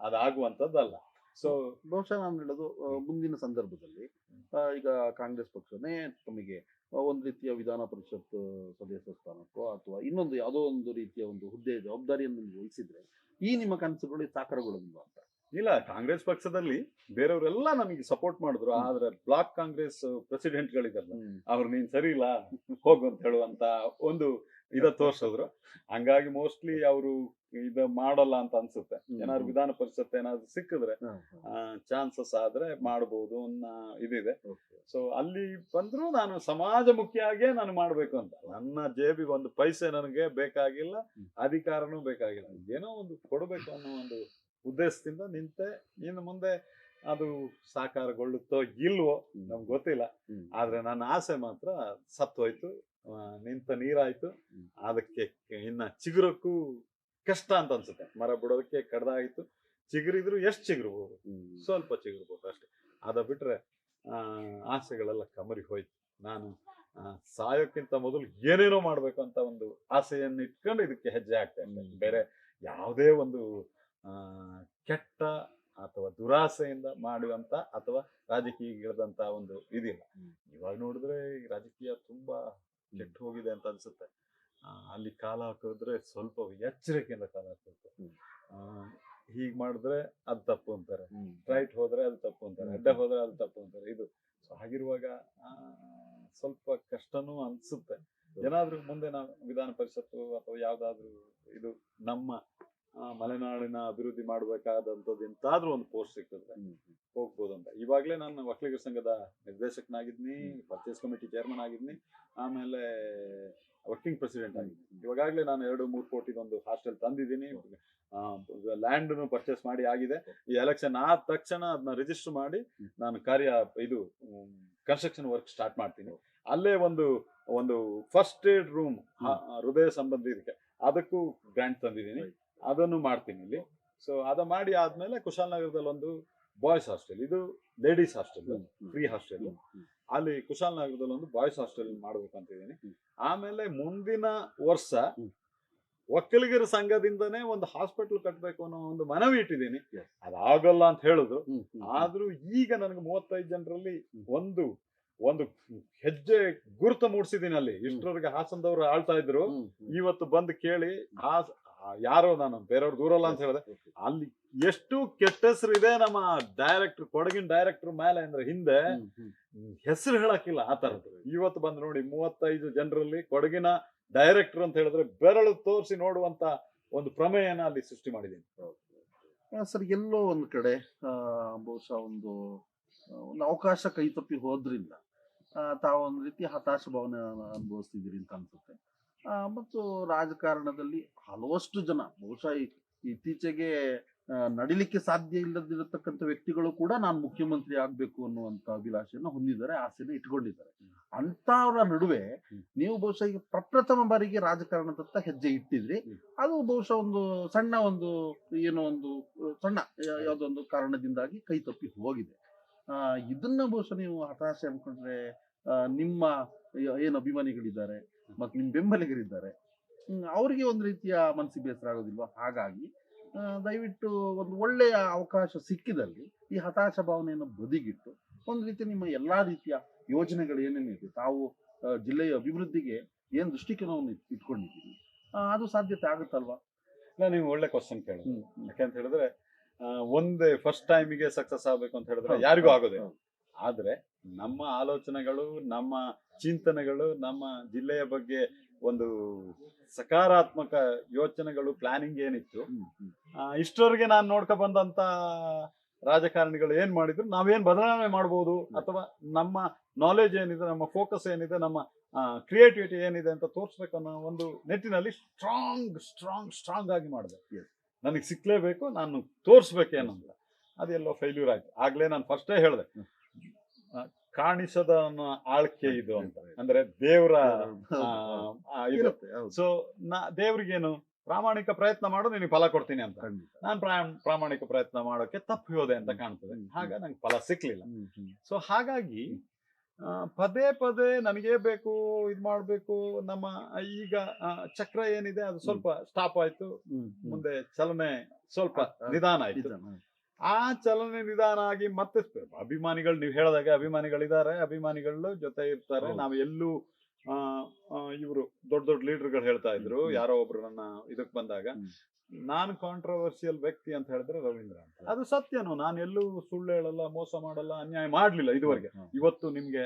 ಅದಾಗುವಂತದ್ದಲ್ಲ. ಸೊ ಬಹುಶಃ ನಾನು ಹೇಳೋದು, ಮುಂದಿನ ಸಂದರ್ಭದಲ್ಲಿ ಈಗ ಕಾಂಗ್ರೆಸ್ ಪಕ್ಷನೇ ತಮಗೆ ಒಂದು ರೀತಿಯ ವಿಧಾನ ಪರಿಷತ್ ಸದಸ್ಯ ಸ್ಥಾನಕ್ಕೋ ಅಥವಾ ಇನ್ನೊಂದು ಯಾವುದೋ ಒಂದು ರೀತಿಯ ಒಂದು ಹುದ್ದೆ ಜವಾಬ್ದಾರಿಯನ್ನು ವಹಿಸಿದ್ರೆ ಈ ನಿಮ್ಮ ಕನಸುಗಳು ಸಾಕಾರಗೊಳ್ಳೋದಿಲ್ಲ ಅಂತ. ಇಲ್ಲ, ಕಾಂಗ್ರೆಸ್ ಪಕ್ಷದಲ್ಲಿ ಬೇರೆಯವರೆಲ್ಲ ನಮಗೆ ಸಪೋರ್ಟ್ ಮಾಡಿದ್ರು. ಆದ್ರೆ ಬ್ಲಾಕ್ ಕಾಂಗ್ರೆಸ್ ಪ್ರೆಸಿಡೆಂಟ್ ಗಳಿದಾರಲ್ಲ, ಅವ್ರು ನೀನ್ ಸರಿ ಇಲ್ಲ ಹೋಗು ಅಂತ ಹೇಳುವಂತ ಒಂದು ತೋರ್ಸಿದ್ರು. ಹಂಗಾಗಿ ಮೋಸ್ಟ್ಲಿ ಅವರು ಇದು ಮಾಡಲ್ಲ ಅಂತ ಅನ್ಸುತ್ತೆ. ಏನಾದ್ರು ವಿಧಾನ ಪರಿಷತ್ ಏನಾದ್ರು ಸಿಕ್ಕಿದ್ರೆ ಚಾನ್ಸಸ್ ಆದ್ರೆ ಮಾಡ್ಬೋದು ಅನ್ನೋ ಇದಿದೆ. ಸೊ ಅಲ್ಲಿ ಬಂದ್ರು ನಾನು ಸಮಾಜಮುಖಿಯಾಗೇ ನಾನು ಮಾಡ್ಬೇಕು ಅಂತ. ನನ್ನ ಜೇಬಿಗೆ ಒಂದು ಪೈಸೆ ನನಗೆ ಬೇಕಾಗಿಲ್ಲ, ಅಧಿಕಾರನೂ ಬೇಕಾಗಿಲ್ಲ, ಏನೋ ಒಂದು ಕೊಡ್ಬೇಕು ಅನ್ನೋ ಒಂದು ಉದ್ದೇಶದಿಂದ ನಿಂತೆ. ಇನ್ನು ಮುಂದೆ ಅದು ಸಾಕಾರಗೊಳ್ಳುತ್ತೋ ಇಲ್ವೋ ನಮ್ಗೆ ಗೊತ್ತಿಲ್ಲ. ಆದ್ರೆ ನನ್ನ ಆಸೆ ಮಾತ್ರ ಸತ್ತೋಯ್ತು, ನಿಂತ ನೀರಾಯ್ತು. ಅದಕ್ಕೆ ಇನ್ನ ಚಿಗುರಕ್ಕೂ ಕಷ್ಟ ಅಂತ ಅನ್ಸುತ್ತೆ. ಮರ ಬಿಡೋದಕ್ಕೆ ಕಡ್ದಾಯ್ತು. ಚಿಗುರಿದ್ರು ಎಷ್ಟು ಚಿಗುರ್ಬೋದು, ಸ್ವಲ್ಪ ಚಿಗುರ್ಬೋದು ಅಷ್ಟೇ. ಅದ ಬಿಟ್ರೆ ಆಸೆಗಳೆಲ್ಲ ಕಮರಿ ಹೋಯ್ತು. ನಾನು ಸಾಯೋಕ್ಕಿಂತ ಮೊದಲು ಏನೇನೋ ಮಾಡ್ಬೇಕು ಅಂತ ಒಂದು ಆಸೆಯನ್ನು ಇಟ್ಕೊಂಡು ಇದಕ್ಕೆ ಹೆಜ್ಜೆ ಆಗ್ತಾ ಇದ್ದೇನೆ. ಬೇರೆ ಯಾವುದೇ ಒಂದು ಕೆಟ್ಟ ಅಥವಾ ದುರಾಸೆಯಿಂದ ಮಾಡುವಂತ ಅಥವಾ ರಾಜಕೀಯದಂತ ಒಂದು ಇದಿಲ್ಲ. ಇವಾಗ ನೋಡಿದ್ರೆ ರಾಜಕೀಯ ತುಂಬಾ ಕೆಟ್ಟು ಹೋಗಿದೆ ಅಂತ ಅನ್ಸುತ್ತೆ. ಅಲ್ಲಿ ಕಾಲ ಹಾಕಿದ್ರೆ ಸ್ವಲ್ಪ ಎಚ್ಚರಿಕೆಯಿಂದ ಕಾಲ ಹಾಕಬೇಕು. ಹೀಗ್ ಮಾಡಿದ್ರೆ ಅದು ತಪ್ಪು ಅಂತಾರೆ, ರೈಟ್ ಹೋದ್ರೆ ಅದು ತಪ್ಪು ಅಂತಾರೆ, ಅಡ್ಡ ಹೋದ್ರೆ ಅದು ತಪ್ಪು ಅಂತಾರೆ. ಇದು ಹಾಗಿರುವಾಗ ಸ್ವಲ್ಪ ಕಷ್ಟನೂ ಅನ್ಸುತ್ತೆ. ಏನಾದ್ರೂ ಮುಂದೆ ನಾವು ವಿಧಾನ ಪರಿಷತ್ತು ಅಥವಾ ಯಾವ್ದಾದ್ರು ಇದು ನಮ್ಮ ಮಲೆನಾಡಿನ ಅಭಿವೃದ್ಧಿ ಮಾಡ್ಬೇಕಾದಂಥದ್ದು ಎಂತಾದ್ರೂ ಒಂದು ಪೋಸ್ಟ್ ಸಿಕ್ಕಿದ್ರೆ ಹೋಗ್ಬೋದು ಅಂತ. ಇವಾಗ್ಲೇ ನಾನು ಒಕ್ಕಲಿಗರ ಸಂಘದ ನಿರ್ದೇಶಕನಾಗಿದ್ನಿ, ಪರ್ಚೇಸ್ ಕಮಿಟಿ ಚೇರ್ಮನ್ ಆಗಿದ್ನಿ, ಆಮೇಲೆ ವರ್ಕಿಂಗ್ ಪ್ರೆಸಿಡೆಂಟ್ ಆಗಿದ್ದೀನಿ. ಇವಾಗಲೇ ನಾನು 2-3 ಕೋಟಿದೊಂದು ಹಾಸ್ಟೆಲ್ ತಂದಿದ್ದೀನಿ. ಲ್ಯಾಂಡ್ ಪರ್ಚೇಸ್ ಮಾಡಿ ಆಗಿದೆ. ಈ ಎಲೆಕ್ಷನ್ ಆದ ತಕ್ಷಣ ಅದನ್ನ ರಿಜಿಸ್ಟರ್ ಮಾಡಿ ನಾನು ಕನ್ಸ್ಟ್ರಕ್ಷನ್ ವರ್ಕ್ ಸ್ಟಾರ್ಟ್ ಮಾಡ್ತೀನಿ. ಅಲ್ಲೇ ಒಂದು ಫಸ್ಟ್ ಏಡ್ ರೂಮ್ ಹೃದಯ ಸಂಬಂಧಿ ಇದಕ್ಕೆ ಅದಕ್ಕೂ ಗ್ರಾಂಟ್ ತಂದಿದ್ದೀನಿ, ಅದನ್ನು ಮಾಡ್ತೀನಿ ಇಲ್ಲಿ. ಸೊ ಅದ ಮಾಡಿ ಆದ್ಮೇಲೆ ಕುಶಾಲನಗರದಲ್ಲಿ ಒಂದು ಬಾಯ್ಸ್ ಹಾಸ್ಟೆಲ್, ಇದು ಲೇಡೀಸ್ ಹಾಸ್ಟೆಲ್, ಫ್ರೀ ಹಾಸ್ಟೆಲ್. ಅಲ್ಲಿ ಕುಶಾಲನಗರದಲ್ಲಿ ಒಂದು ಬಾಯ್ಸ್ ಹಾಸ್ಟೆಲ್ ಮಾಡ್ಬೇಕಂತ ಇದ್ದೀನಿ. ಆಮೇಲೆ ಮುಂದಿನ ವರ್ಷ ಒಕ್ಕಲಿಗರ ಸಂಘದಿಂದನೇ ಒಂದು ಹಾಸ್ಪಿಟಲ್ ಕಟ್ಟಬೇಕು ಅನ್ನೋ ಒಂದು ಮನವಿ ಇಟ್ಟಿದ್ದೀನಿ. ಅದಾಗಲ್ಲ ಅಂತ ಹೇಳಿದ್ರು. ಆದ್ರೂ ಈಗ ನನಗೆ 35 ಜನರಲ್ಲಿ ಒಂದು ಒಂದು ಹೆಜ್ಜೆ ಗುರುತ ಮೂಡಿಸಿದ್ದೀನಿ ಅಲ್ಲಿ. ಇಷ್ಟರವರೆಗೆ ಹಾಸನದವ್ರು ಆಳ್ತಾ ಇದ್ರು, ಇವತ್ತು ಬಂದು ಕೇಳಿ ಯಾರೋ ನಾನು ಬೇರೆಯವ್ರು ದೂರಲ್ಲ ಅಂತ ಹೇಳಿದೆ. ಅಲ್ಲಿ ಎಷ್ಟು ಕೆಟ್ಟ ಹೆಸರು ಇದೆ ನಮ್ಮ ಡೈರೆಕ್ಟರ್, ಕೊಡಗಿನ ಡೈರೆಕ್ಟರ್ ಮೇಲೆ ಅಂದ್ರೆ ಹಿಂದೆ ಹೆಸರು ಹೇಳಕ್ಕಿಲ್ಲ ಆ ತರದ್ದು. ಇವತ್ತು ಬಂದು ನೋಡಿ 35 ಜನರಲ್ಲಿ ಕೊಡಗಿನ ಡೈರೆಕ್ಟರ್ ಅಂತ ಹೇಳಿದ್ರೆ ಬೆರಳು ತೋರಿಸಿ ನೋಡುವಂತ ಒಂದು ಪ್ರಮೇಯನ ಅಲ್ಲಿ ಸೃಷ್ಟಿ ಮಾಡಿದ್ದೀನಿ. ಸರ್, ಎಲ್ಲೋ ಒಂದು ಕಡೆ ಬಹುಶಃ ಒಂದು ಅವಕಾಶ ಕೈ ತಪ್ಪಿ ಹೋದ್ರಿಂದ ತಾವು ಒಂದು ರೀತಿ ಹತಾಶ ಭಾವನೆ ಅನುಭವಿಸ್ತಿದ್ದೀರಿ ಅಂತ ಅನ್ಸುತ್ತೆ. ಮತ್ತು ರಾಜಕಾರಣದಲ್ಲಿ ಹಲವಷ್ಟು ಜನ ಬಹುಶಃ ಇತ್ತೀಚೆಗೆ ನಡಿಲಿಕ್ಕೆ ಸಾಧ್ಯ ಇಲ್ಲದಿರತಕ್ಕಂಥ ವ್ಯಕ್ತಿಗಳು ಕೂಡ ನಾನು ಮುಖ್ಯಮಂತ್ರಿ ಆಗ್ಬೇಕು ಅನ್ನುವಂತ ಅಭಿಲಾಷೆಯನ್ನು ಹೊಂದಿದ್ದಾರೆ, ಆಸೆಯನ್ನು ಇಟ್ಕೊಂಡಿದ್ದಾರೆ. ಅಂತವರ ನಡುವೆ ನೀವು ಬಹುಶಃ ಈಗ ಪ್ರಪ್ರಥಮ ಬಾರಿಗೆ ರಾಜಕಾರಣದತ್ತ ಹೆಜ್ಜೆ ಇಟ್ಟಿದ್ರಿ. ಅದು ಬಹುಶಃ ಒಂದು ಸಣ್ಣ ಒಂದು ಏನೋ ಒಂದು ಸಣ್ಣ ಯಾವುದೋ ಒಂದು ಕಾರಣದಿಂದಾಗಿ ಕೈ ತಪ್ಪಿ ಹೋಗಿದೆ. ಇದನ್ನ ಬಹುಶಃ ನೀವು ಹತಾಶೆ ಅನ್ಕೊಂಡ್ರೆ ನಿಮ್ಮ ಏನು ಅಭಿಮಾನಿಗಳಿದ್ದಾರೆ ಮತ್ತು ನಿಮ್ಮ ಬೆಂಬಲಿಗರಿದ್ದಾರೆ, ಅವರಿಗೆ ಒಂದು ರೀತಿಯ ಮನಸ್ಸಿಗೆ ಬೇಸರ ಆಗೋದಿಲ್ವಾ? ಹಾಗಾಗಿ ದಯವಿಟ್ಟು ಒಂದು ಒಳ್ಳೆಯ ಅವಕಾಶ ಸಿಕ್ಕಿದಲ್ಲಿ ಈ ಹತಾಶ ಭಾವನೆಯನ್ನು ಬದಿಗಿಟ್ಟು ಒಂದು ರೀತಿ ನಿಮ್ಮ ಎಲ್ಲಾ ರೀತಿಯ ಯೋಜನೆಗಳು ಏನೇನಿದೆ, ತಾವು ಜಿಲ್ಲೆಯ ಅಭಿವೃದ್ಧಿಗೆ ಏನ್ ದೃಷ್ಟಿಕೋನವನ್ನು ಇಟ್ಕೊಂಡಿದ್ದೀರಿ, ಅದು ಸಾಧ್ಯತೆ ಆಗುತ್ತಲ್ವಾ? ನೀವು ಒಳ್ಳೆ ಕ್ವಶನ್ ಕೇಳಿದ್ರಿ. ಯಾಕಂತ ಹೇಳಿದ್ರೆ ಒಂದೇ ಫಸ್ಟ್ ಟೈಮಿಗೆ ಸಕ್ಸಸ್ ಆಗ್ಬೇಕು ಅಂತ ಹೇಳಿದ್ರೆ ಯಾರಿಗೂ ಆಗೋದೇ. ಆದ್ರೆ ನಮ್ಮ ಆಲೋಚನೆಗಳು, ನಮ್ಮ ಚಿಂತನೆಗಳು, ನಮ್ಮ ಜಿಲ್ಲೆಯ ಬಗ್ಗೆ ಒಂದು ಸಕಾರಾತ್ಮಕ ಯೋಚನೆಗಳು, ಪ್ಲಾನಿಂಗ್ ಏನಿತ್ತು, ಇಷ್ಟವರೆಗೆ ನಾನು ನೋಡ್ಕೊ ಬಂದಂತ ರಾಜಕಾರಣಿಗಳು ಏನ್ ಮಾಡಿದ್ರು, ನಾವೇನ್ ಬದಲಾವಣೆ ಮಾಡ್ಬೋದು, ಅಥವಾ ನಮ್ಮ ನಾಲೆಜ್ ಏನಿದೆ, ನಮ್ಮ ಫೋಕಸ್ ಏನಿದೆ, ನಮ್ಮ ಕ್ರಿಯೇಟಿವಿಟಿ ಏನಿದೆ ಅಂತ ತೋರಿಸ್ಬೇಕು ಅನ್ನೋ ಒಂದು ನಿಟ್ಟಿನಲ್ಲಿ ಸ್ಟ್ರಾಂಗ್ ಆಗಿ ಮಾಡಿದೆ. ನನಗೆ ಸಿಕ್ಲೇಬೇಕು, ನಾನು ತೋರಿಸ್ಬೇಕೇನು ಅಂತ. ಅದೆಲ್ಲೋ ಫೇಲ್ಯೂರ್ ಆಯ್ತು. ಆಗ್ಲೇ ನಾನು ಫಸ್ಟೇ ಹೇಳಿದೆ, ಕಾಣಿಸದ ಆಳ್ಕೆ ಇದು ಅಂತ, ಅಂದ್ರೆ ದೇವರ ಇದು. ಸೊ ದೇವ್ರಿಗೇನು ಪ್ರಾಮಾಣಿಕ ಪ್ರಯತ್ನ ಮಾಡು, ನಿನಗೆ ಫಲ ಕೊಡ್ತೀನಿ ಅಂತ. ನಾನು ಪ್ರಾಮಾಣಿಕ ಪ್ರಯತ್ನ ಮಾಡೋಕೆ ತಪ್ಪಿ ಹೋದೆ ಅಂತ ಕಾಣ್ತದೆ. ಹಾಗ ನಂಗೆ ಫಲ ಸಿಕ್ಲಿಲ್ಲ. ಸೊ ಹಾಗಾಗಿ ಪದೇ ಪದೇ ನನಗೇ ಬೇಕು, ಇದ್ ಮಾಡ್ಬೇಕು. ನಮ್ಮ ಈಗ ಚಕ್ರ ಏನಿದೆ ಅದು ಸ್ವಲ್ಪ ಸ್ಟಾಪ್ ಆಯ್ತು, ಮುಂದೆ ಚಲನೆ ಸ್ವಲ್ಪ ನಿಧಾನ ಆಯ್ತು. ಆ ಚಲನೆ ನಿಧಾನ ಆಗಿ ಮತ್ತೆ ಅಭಿಮಾನಿಗಳು, ನೀವು ಹೇಳಿದಾಗ ಅಭಿಮಾನಿಗಳಿದ್ದಾರೆ, ಅಭಿಮಾನಿಗಳು ಜೊತೆ ಇರ್ತಾರೆ. ನಾವು ಎಲ್ಲೂ ಇವರು ದೊಡ್ಡ ದೊಡ್ಡ ಲೀಡರ್ಗಳು ಹೇಳ್ತಾ ಇದ್ರು, ಯಾರೋ ಒಬ್ರು ನನ್ನ ಇದಕ್ ಬಂದಾಗ, ನಾನು ಕಾಂಟ್ರವರ್ಸಿಯಲ್ ವ್ಯಕ್ತಿ ಅಂತ ಹೇಳಿದ್ರೆ ರವೀಂದ್ರ ಅಂತ. ಅದು ಸತ್ಯನು. ನಾನು ಎಲ್ಲೂ ಸುಳ್ಳು ಹೇಳಲ್ಲ, ಮೋಸ ಮಾಡಲ್ಲ, ಅನ್ಯಾಯ ಮಾಡ್ಲಿಲ್ಲ ಇದುವರೆಗೆ. ಇವತ್ತು ನಿಮ್ಗೆ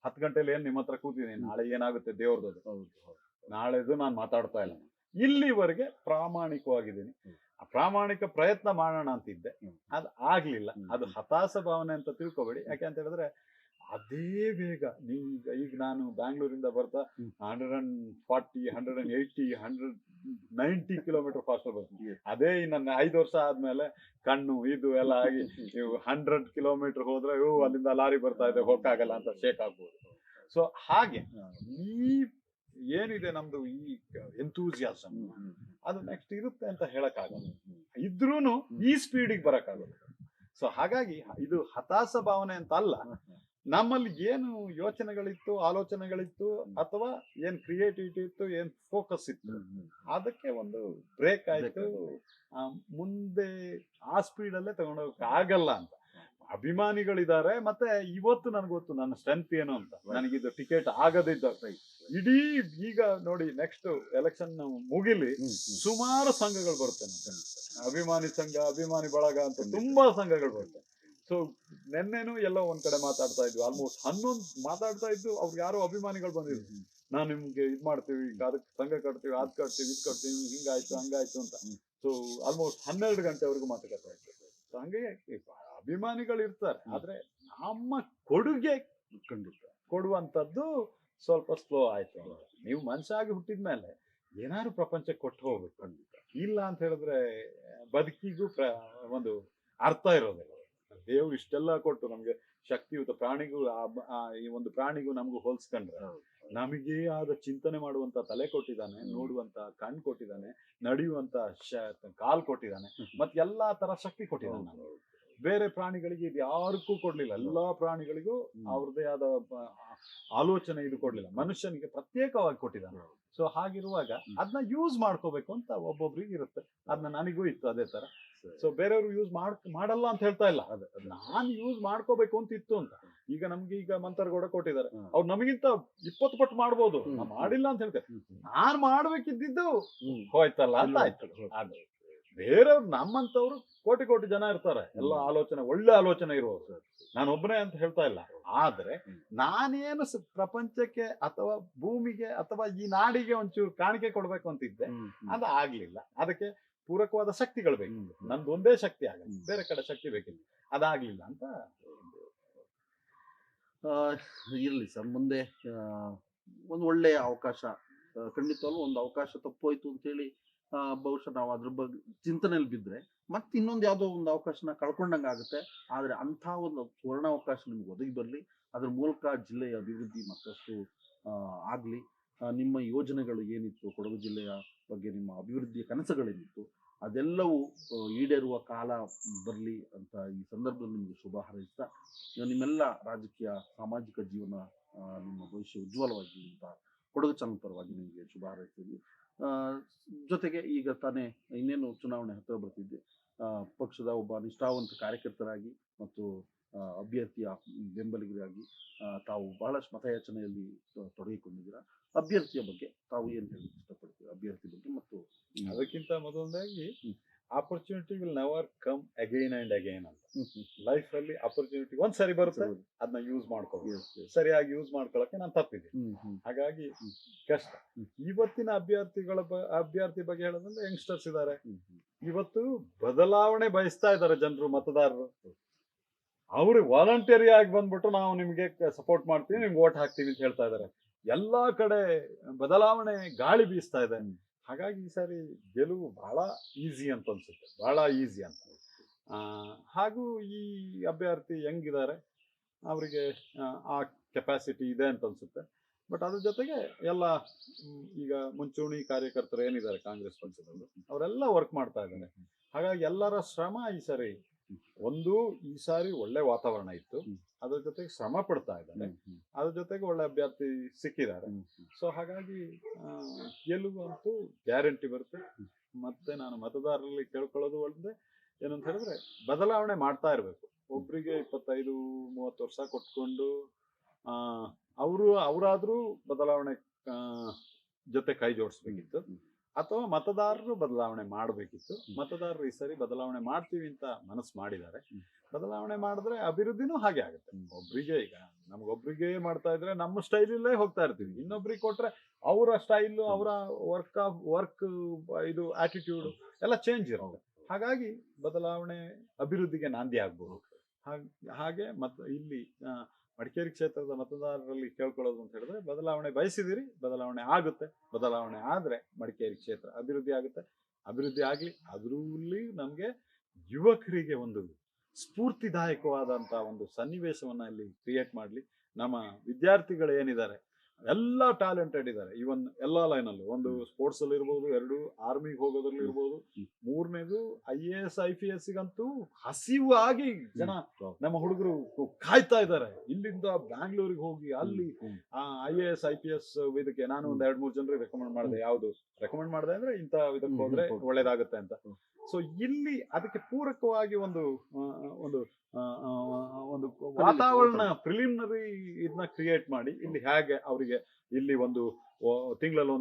10 ಗಂಟೆಲಿ ಏನ್ ನಿಮ್ಮ ಹತ್ರ ಕೂತಿದ್ದೀನಿ, ನಾಳೆ ಏನಾಗುತ್ತೆ ದೇವ್ರದ್ದು, ನಾಳೆದು ನಾನು ಮಾತಾಡ್ತಾ ಇಲ್ಲ. ಇಲ್ಲಿವರೆಗೆ ಪ್ರಾಮಾಣಿಕವಾಗಿದ್ದೀನಿ. ಪ್ರಾಮಾಣಿಕ ಪ್ರಯತ್ನ ಮಾಡೋಣ ಅಂತಿದ್ದೆ, ಅದು ಆಗ್ಲಿಲ್ಲ. ಅದು ಹತಾಶ ಭಾವನೆ ಅಂತ ತಿಳ್ಕೊಬೇಡಿ. ಯಾಕೆ ಅಂತ ಹೇಳಿದ್ರೆ ಅದೇ ವೇಗ ಈಗ ನಾನು ಬ್ಯಾಂಗ್ಳೂರಿಂದ ಬರ್ತಾ 140, 180, 190 ಕಿಲೋಮೀಟರ್ ಫಾಸ್ಟ್ ಬರ್ತೀನಿ. ಅದೇ ನನ್ನ 5 ವರ್ಷ ಆದ್ಮೇಲೆ ಕಣ್ಣು ಇದು ಎಲ್ಲ ಆಗಿ 100 ಕಿಲೋಮೀಟರ್ ಹೋದ್ರೆ ಅಲ್ಲಿಂದ ಲಾರಿ ಬರ್ತಾ ಇದೆ, ಹೋಗಕ್ಕಾಗಲ್ಲ ಅಂತ ಶೇಕ್ ಆಗ್ಬೋದು. ಸೊ ಹಾಗೆ ಈ ಏನಿದೆ ನಮ್ದು ಈ ಎಂತೂಸಿಯಾಸಮ್, ಅದು ನೆಕ್ಸ್ಟ್ ಇರುತ್ತೆ ಅಂತ ಹೇಳಕ್ಕಾಗಲ್ಲ. ಇದ್ರೂನು ಈ ಸ್ಪೀಡಿಗೆ ಬರಕ್ಕಾಗುತ್ತೆ. ಸೊ ಹಾಗಾಗಿ ಇದು ಹತಾಶ ಭಾವನೆ ಅಂತ ಅಲ್ಲ. ನಮ್ಮಲ್ಲಿ ಏನು ಯೋಚನೆಗಳಿತ್ತು, ಆಲೋಚನೆಗಳಿತ್ತು, ಅಥವಾ ಏನ್ ಕ್ರಿಯೇಟಿವಿಟಿ ಇತ್ತು, ಏನ್ ಫೋಕಸ್ ಇತ್ತು, ಅದಕ್ಕೆ ಒಂದು ಬ್ರೇಕ್ ಆಯ್ತು. ಮುಂದೆ ಆ ಸ್ಪೀಡಲ್ಲೇ ತಗೊಂಡೋಗಕ್ಕೆ ಆಗಲ್ಲ ಅಂತ ಅಭಿಮಾನಿಗಳಿದ್ದಾರೆ. ಮತ್ತೆ ಇವತ್ತು ನನಗೆ ಗೊತ್ತು ನನ್ನ ಸ್ಟ್ರೆಂತ್ ಏನು ಅಂತ. ನನಗಿದು ಟಿಕೆಟ್ ಆಗದಿದ್ದ ಇಡೀ ಈಗ ನೋಡಿ ನೆಕ್ಸ್ಟ್ ಎಲೆಕ್ಷನ್ ಮುಗಿಲಿ ಸುಮಾರು ಸಂಘಗಳು ಬರುತ್ತೆ. ಅಭಿಮಾನಿ ಸಂಘ, ಅಭಿಮಾನಿ ಬಳಗ ಅಂತ ತುಂಬಾ ಸಂಘಗಳು ಬರುತ್ತೆ. ಸೊ ನೆನ್ನೆನು ಎಲ್ಲೋ ಒಂದ್ ಕಡೆ ಮಾತಾಡ್ತಾ ಇದ್ವಿ, ಆಲ್ಮೋಸ್ಟ್ 11 ಮಾತಾಡ್ತಾ ಇದ್ದು. ಅವ್ರಿಗೆ ಯಾರೋ ಅಭಿಮಾನಿಗಳು ಬಂದಿದ್ರು, ನಾವು ನಿಮ್ಗೆ ಇದ್ ಮಾಡ್ತೀವಿ, ಅದಕ್ಕೆ ಸಂಘ ಕಟ್ತೀವಿ, ಅದ್ ಕಟ್ತೀವಿ, ಇದ್ ಕಟ್ತೀವಿ, ಹಿಂಗಾಯ್ತು ಹಂಗಾಯ್ತು ಅಂತ. ಸೊ ಆಲ್ಮೋಸ್ಟ್ 12 ಗಂಟೆವರೆಗೂ ಮಾತುಕತೆ ಆಯ್ತು. ಸೊ ಹಂಗೆ ಅಭಿಮಾನಿಗಳು ಇರ್ತಾರೆ, ಆದ್ರೆ ನಮ್ಮ ಕೊಡುಗೆ ಕೊಡುವಂತದ್ದು ಸ್ವಲ್ಪ ಸ್ಲೋ ಆಯ್ತು. ನೀವು ಮನುಷ್ಯ ಆಗಿ ಹುಟ್ಟಿದ್ಮೇಲೆ ಏನಾದ್ರು ಪ್ರಪಂಚಕ್ಕೆ ಕೊಟ್ಟು ಹೋಗ್ಬೇಕು ಖಂಡಿತ. ಇಲ್ಲ ಅಂತ ಹೇಳಿದ್ರೆ ಬದುಕಿಗೂ ಒಂದು ಅರ್ಥ ಇರೋದಿಲ್ಲ. ದೇವ್ರು ಇಷ್ಟೆಲ್ಲ ಕೊಟ್ಟು ನಮ್ಗೆ ಶಕ್ತಿಯುತ ಪ್ರಾಣಿಗೂ ಈ ಒಂದು ಪ್ರಾಣಿಗೂ ನಮಗೂ ಹೋಲ್ಸ್ಕೊಂಡ್ರೆ ನಮಗೆ ಆದ ಚಿಂತನೆ ಮಾಡುವಂತ ತಲೆ ಕೊಟ್ಟಿದ್ದಾನೆ, ನೋಡುವಂತ ಕಣ್ಣು ಕೊಟ್ಟಿದ್ದಾನೆ, ನಡೆಯುವಂತ ಕಾಲ್ ಕೊಟ್ಟಿದ್ದಾನೆ, ಮತ್ತೆ ಎಲ್ಲಾ ತರ ಶಕ್ತಿ ಕೊಟ್ಟಿದ್ದಾನೆ. ಬೇರೆ ಪ್ರಾಣಿಗಳಿಗೆ ಇದು ಯಾರಿಗೂ ಕೊಡ್ಲಿಲ್ಲ, ಎಲ್ಲಾ ಪ್ರಾಣಿಗಳಿಗೂ ಅವ್ರದ್ದೇ ಆದ ಆಲೋಚನೆ ಇದು ಕೊಡ್ಲಿಲ್ಲ, ಮನುಷ್ಯನಿಗೆ ಪ್ರತ್ಯೇಕವಾಗಿ ಕೊಟ್ಟಿದ್ದಾನೆ. ಸೊ ಹಾಗಿರುವಾಗ ಅದನ್ನ ಯೂಸ್ ಮಾಡ್ಕೋಬೇಕು ಅಂತ ಒಬ್ಬೊಬ್ರಿಗೆ ಇರುತ್ತೆ. ಅದನ್ನ ನನಗೂ ಇತ್ತು ಅದೇ ತರ. ಸೊ ಬೇರೆಯವರು ಯೂಸ್ ಮಾಡಲ್ಲ ಅಂತ ಹೇಳ್ತಾ ಇಲ್ಲ, ನಾನ್ ಯೂಸ್ ಮಾಡ್ಕೋಬೇಕು ಅಂತ ಇತ್ತು ಅಂತ. ಈಗ ನಮ್ಗೆ ಈಗ ಮಂತರಗೌಡ ಕೊಟ್ಟಿದ್ದಾರೆ, ಅವ್ರು ನಮಗಿಂತ 20 ಪಟ್ಟು ಮಾಡ್ಬೋದು, ನಾವ್ ಮಾಡಿಲ್ಲ ಅಂತ ಹೇಳ್ತೇವೆ. ನಾನ್ ಮಾಡ್ಬೇಕಿದ್ದು ಹೋಯ್ತಲ್ಲ ಅಂತ ಆಯ್ತು. ಅದು ಬೇರೆಯವ್ರು ನಮ್ಮಂತವ್ರು ಕೋಟಿ ಕೋಟಿ ಜನ ಇರ್ತಾರೆ, ಎಲ್ಲ ಆಲೋಚನೆ ಒಳ್ಳೆ ಆಲೋಚನೆ ಇರುವವರು, ನಾನು ಒಬ್ಬನೇ ಅಂತ ಹೇಳ್ತಾ ಇಲ್ಲ. ಆದ್ರೆ ನಾನೇನು ಪ್ರಪಂಚಕ್ಕೆ ಅಥವಾ ಭೂಮಿಗೆ ಅಥವಾ ಈ ನಾಡಿಗೆ ಒಂಚೂರು ಕಾಣಿಕೆ ಕೊಡ್ಬೇಕು ಅಂತಿದ್ದೆ, ಅದು ಆಗ್ಲಿಲ್ಲ. ಅದಕ್ಕೆ ಪೂರಕವಾದ ಶಕ್ತಿಗಳು ಬೇಕು, ನಂದು ಒಂದೇ ಶಕ್ತಿ ಆಗಲ್ಲ, ಬೇರೆ ಕಡೆ ಶಕ್ತಿ ಬೇಕಿಲ್ಲ, ಅದಾಗ್ಲಿಲ್ಲ ಅಂತ. ಇರಲಿ ಸರ್, ಮುಂದೆ ಒಂದು ಒಳ್ಳೆಯ ಅವಕಾಶ ಖಂಡಿತವಾಗ್ಲೂ ಒಂದು ಅವಕಾಶ ತಪ್ಪೋಯ್ತು ಅಂತೇಳಿ ಬಹುಶಃ ನಾವು ಅದ್ರ ಬಗ್ಗೆ ಚಿಂತನೆಯಲ್ಲಿ ಬಿದ್ದರೆ ಮತ್ತೆ ಇನ್ನೊಂದು ಯಾವುದೋ ಒಂದು ಅವಕಾಶನ ಕಳ್ಕೊಂಡಂಗೆ ಆಗುತ್ತೆ. ಆದರೆ ಅಂಥ ಒಂದು ಸುವರ್ಣಾವಕಾಶ ನಿಮ್ಗೆ ಒದಗಿ ಬರಲಿ, ಅದ್ರ ಮೂಲಕ ಜಿಲ್ಲೆಯ ಅಭಿವೃದ್ಧಿ ಮತ್ತಷ್ಟು ಆಗಲಿ. ನಿಮ್ಮ ಯೋಜನೆಗಳು ಏನಿತ್ತು, ಕೊಡಗು ಜಿಲ್ಲೆಯ ಬಗ್ಗೆ ನಿಮ್ಮ ಅಭಿವೃದ್ಧಿಯ ಕನಸುಗಳೇನಿತ್ತು, ಅದೆಲ್ಲವೂ ಈಡೇರುವ ಕಾಲ ಬರಲಿ ಅಂತ ಈ ಸಂದರ್ಭದಲ್ಲಿ ನಿಮಗೆ ಶುಭ ಹಾರೈಸ್ತಾ, ನಿಮ್ಮೆಲ್ಲ ರಾಜಕೀಯ ಸಾಮಾಜಿಕ ಜೀವನ ನಿಮ್ಮ ಭವಿಷ್ಯ ಉಜ್ವಲವಾಗಿ ಅಂತ ಕೊಡಗು ಚಾನಲ್ ಪರವಾಗಿ ನಿಮಗೆ ಶುಭ ಹಾರೈಸ್ತೀವಿ. ಜೊತೆಗೆ ಈಗ ತಾನೇ ಇನ್ನೇನು ಚುನಾವಣೆ ಹತ್ತಿರ ಬರ್ತಿದ್ದೆ, ಪಕ್ಷದ ಒಬ್ಬ ನಿಷ್ಠಾವಂತ ಕಾರ್ಯಕರ್ತರಾಗಿ ಮತ್ತು ಅಭ್ಯರ್ಥಿಯ ಬೆಂಬಲಿಗರಾಗಿ ತಾವು ಬಹಳಷ್ಟು ಮತಯಾಚನೆಯಲ್ಲಿ ತೊಡಗಿಕೊಂಡಿದ್ದೀರಾ. ಅಭ್ಯರ್ಥಿಯ ಬಗ್ಗೆ ತಾವು ಏನು ಹೇಳಲಿಕ್ಕೆ ಇಷ್ಟಪಡ್ತೀರಾ, ಅಭ್ಯರ್ಥಿ ಬಗ್ಗೆ? ಮತ್ತು ಅದಕ್ಕಿಂತ ಮೊದಲನೇದಾಗಿ opportunity will never come again and again ಅಂತ. ಲೈಫ್ ಅಲ್ಲಿ ಆಪರ್ಚುನಿಟಿ ಒಂದ್ಸರಿ ಬರುತ್ತೆ, ಅದನ್ನ ಯೂಸ್ ಮಾಡ್ಕೋಬೇಕು. ಸರಿಯಾಗಿ ಯೂಸ್ ಮಾಡ್ಕೊಳಕ್ಕೆ ನಾನು ತಪ್ಪಿದ್ದೀನಿ, ಹಾಗಾಗಿ ಕಷ್ಟ. ಇವತ್ತಿನ ಅಭ್ಯರ್ಥಿ ಬಗ್ಗೆ ಹೇಳೋದಂದ್ರೆ ಯಂಗ್ಸ್ಟರ್ಸ್ ಇದ್ದಾರೆ, ಇವತ್ತು ಬದಲಾವಣೆ ಬಯಸ್ತಾ ಇದ್ದಾರೆ ಜನರು, ಮತದಾರರು. ಅವ್ರಿಗೆ ವಾಲಂಟಿಯರಿ ಆಗಿ ಬಂದ್ಬಿಟ್ಟು ನಾವು ನಿಮ್ಗೆ ಸಪೋರ್ಟ್ ಮಾಡ್ತೀವಿ, ನಿಮ್ಗೆ ವೋಟ್ ಹಾಕ್ತೀವಿ ಅಂತ ಹೇಳ್ತಾ ಇದ್ದಾರೆ. ಎಲ್ಲಾ ಕಡೆ ಬದಲಾವಣೆ ಗಾಳಿ ಬೀಸ್ತಾ ಇದೆ. ಹಾಗಾಗಿ ಈ ಸಾರಿ ಗೆಲುವು ಬಹಳ ಈಸಿ ಅಂತ ಅನ್ಸುತ್ತೆ, ಬಹಳ ಈಸಿ ಅಂತ. ಹಾಗೂ ಈ ಅಭ್ಯರ್ಥಿ ಹೆಂಗಿದ್ದಾರೆ, ಅವರಿಗೆ ಆ ಕೆಪಾಸಿಟಿ ಇದೆ ಅಂತ ಅನ್ಸುತ್ತೆ. ಬಟ್ ಅದ್ರ ಜೊತೆಗೆ ಎಲ್ಲ ಈಗ ಮುಂಚೂಣಿ ಕಾರ್ಯಕರ್ತರು ಏನಿದ್ದಾರೆ ಕಾಂಗ್ರೆಸ್ ಪಕ್ಷದಲ್ಲಿ, ಅವರೆಲ್ಲ ವರ್ಕ್ ಮಾಡ್ತಾ ಇದ್ದಾರೆ. ಹಾಗಾಗಿ ಎಲ್ಲರ ಶ್ರಮ ಈ ಸಾರಿ ಒಳ್ಳೆ ವಾತಾವರಣ ಇತ್ತು, ಅದ್ರ ಜೊತೆಗೆ ಶ್ರಮ ಪಡ್ತಾ ಇದ್ದಾರೆ, ಅದ್ರ ಜೊತೆಗೆ ಒಳ್ಳೆ ಅಭ್ಯರ್ಥಿ ಸಿಕ್ಕಿದ್ದಾರೆ. ಸೊ ಹಾಗಾಗಿ ಗೆಲುವು ಅಂತೂ ಗ್ಯಾರಂಟಿ ಬರುತ್ತೆ. ಮತ್ತೆ ನಾನು ಮತದಾರರಲ್ಲಿ ಕೇಳ್ಕೊಳ್ಳೋದು ಒಂದೇ ಏನಂತ ಹೇಳಿದ್ರೆ, ಬದಲಾವಣೆ ಮಾಡ್ತಾ ಇರ್ಬೇಕು. ಒಬ್ರಿಗೆ 25-30 ವರ್ಷ ಕೊಟ್ಕೊಂಡು ಅವರಾದ್ರೂ ಬದಲಾವಣೆ ಜೊತೆ ಕೈ ಜೋಡಿಸ್ಬೇಕಿತ್ತು, ಅಥವಾ ಮತದಾರರು ಬದಲಾವಣೆ ಮಾಡಬೇಕಿತ್ತು. ಮತದಾರರು ಈ ಸರಿ ಬದಲಾವಣೆ ಮಾಡ್ತೀವಿ ಅಂತ ಮನಸ್ಸು ಮಾಡಿದ್ದಾರೆ. ಬದಲಾವಣೆ ಮಾಡಿದ್ರೆ ಅಭಿವೃದ್ಧಿನೂ ಹಾಗೆ ಆಗುತ್ತೆ. ಒಬ್ರಿಗೆ ಈಗ ನಮ್ಗೊಬ್ರಿಗೆ ಮಾಡ್ತಾ ಇದ್ರೆ ನಮ್ಮ ಸ್ಟೈಲಲ್ಲೇ ಹೋಗ್ತಾ ಇರ್ತೀವಿ, ಇನ್ನೊಬ್ರಿಗೆ ಕೊಟ್ರೆ ಅವರ ಸ್ಟೈಲು, ಅವರ ವರ್ಕ್ ಇದು ಆಟಿಟ್ಯೂಡ್ ಎಲ್ಲ ಚೇಂಜ್ ಇರುತ್ತೆ. ಹಾಗಾಗಿ ಬದಲಾವಣೆ ಅಭಿವೃದ್ಧಿಗೆ ನಾಂದಿ ಆಗ್ಬೋದು. ಹಾಗೆ ಇಲ್ಲಿ ಮಡಿಕೇರಿ ಕ್ಷೇತ್ರದ ಮತದಾರರಲ್ಲಿ ಕೇಳ್ಕೊಳ್ಳೋದು ಅಂತ ಹೇಳಿದ್ರೆ, ಬದಲಾವಣೆ ಬಯಸಿದಿರಿ, ಬದಲಾವಣೆ ಆಗುತ್ತೆ. ಬದಲಾವಣೆ ಆದ್ರೆ ಮಡಿಕೇರಿ ಕ್ಷೇತ್ರ ಅಭಿವೃದ್ಧಿ ಆಗುತ್ತೆ. ಅಭಿವೃದ್ಧಿ ಆಗ್ಲಿ, ಅದರಲ್ಲಿ ನಮ್ಗೆ ಯುವಕರಿಗೆ ಒಂದು ಸ್ಫೂರ್ತಿದಾಯಕವಾದಂತ ಒಂದು ಸನ್ನಿವೇಶವನ್ನ ಇಲ್ಲಿ ಕ್ರಿಯೇಟ್ ಮಾಡ್ಲಿ. ನಮ್ಮ ವಿದ್ಯಾರ್ಥಿಗಳು ಏನಿದ್ದಾರೆ ಎಲ್ಲ ಟ್ಯಾಲೆಂಟೆಡ್ ಇದ್ದಾರೆ. ಇವನ್ ಎಲ್ಲಾ ಲೈನಲ್ಲೂ, ಒಂದು ಸ್ಪೋರ್ಟ್ಸ್ ಅಲ್ಲಿ ಇರ್ಬೋದು, 2 ಆರ್ಮಿಗೆ ಹೋಗೋದ್ರಲ್ಲಿ ಇರ್ಬೋದು, 3ನೇದು IAS IPS ಗಂತೂ ಹಸಿವಾಗಿ ಜನ ನಮ್ಮ ಹುಡುಗರು ಕಾಯ್ತಾ ಇದ್ದಾರೆ. ಇಲ್ಲಿಂದ ಬ್ಯಾಂಗ್ಳೂರಿಗೆ ಹೋಗಿ ಅಲ್ಲಿ IAS IPS ಇದಕ್ಕೆ ನಾನು ಒಂದ್ 2-3 ಜನರಿಗೆ ರೆಕಮೆಂಡ್ ಮಾಡಿದೆ. ಯಾವ್ದು ರೆಕಮೆಂಡ್ ಮಾಡಿದೆ ಅಂದ್ರೆ, ಇಂಥ ಇದಕ್ಕೆ ಹೋದ್ರೆ ಒಳ್ಳೇದಾಗುತ್ತೆ ಅಂತ. ಸೊ ಇಲ್ಲಿ ಅದಕ್ಕೆ ಪೂರಕವಾಗಿ ಒಂದು ವಾತಾವರಣ, ಪ್ರಿಲಿಮಿನರಿ ಇದನ್ನ ಕ್ರಿಯೇಟ್ ಮಾಡಿ, ಇಲ್ಲಿ ಹೇಗೆ ಅವರಿಗೆ ಇಲ್ಲಿ ಒಂದು ತಿಂಗಳಲ್ಲಿ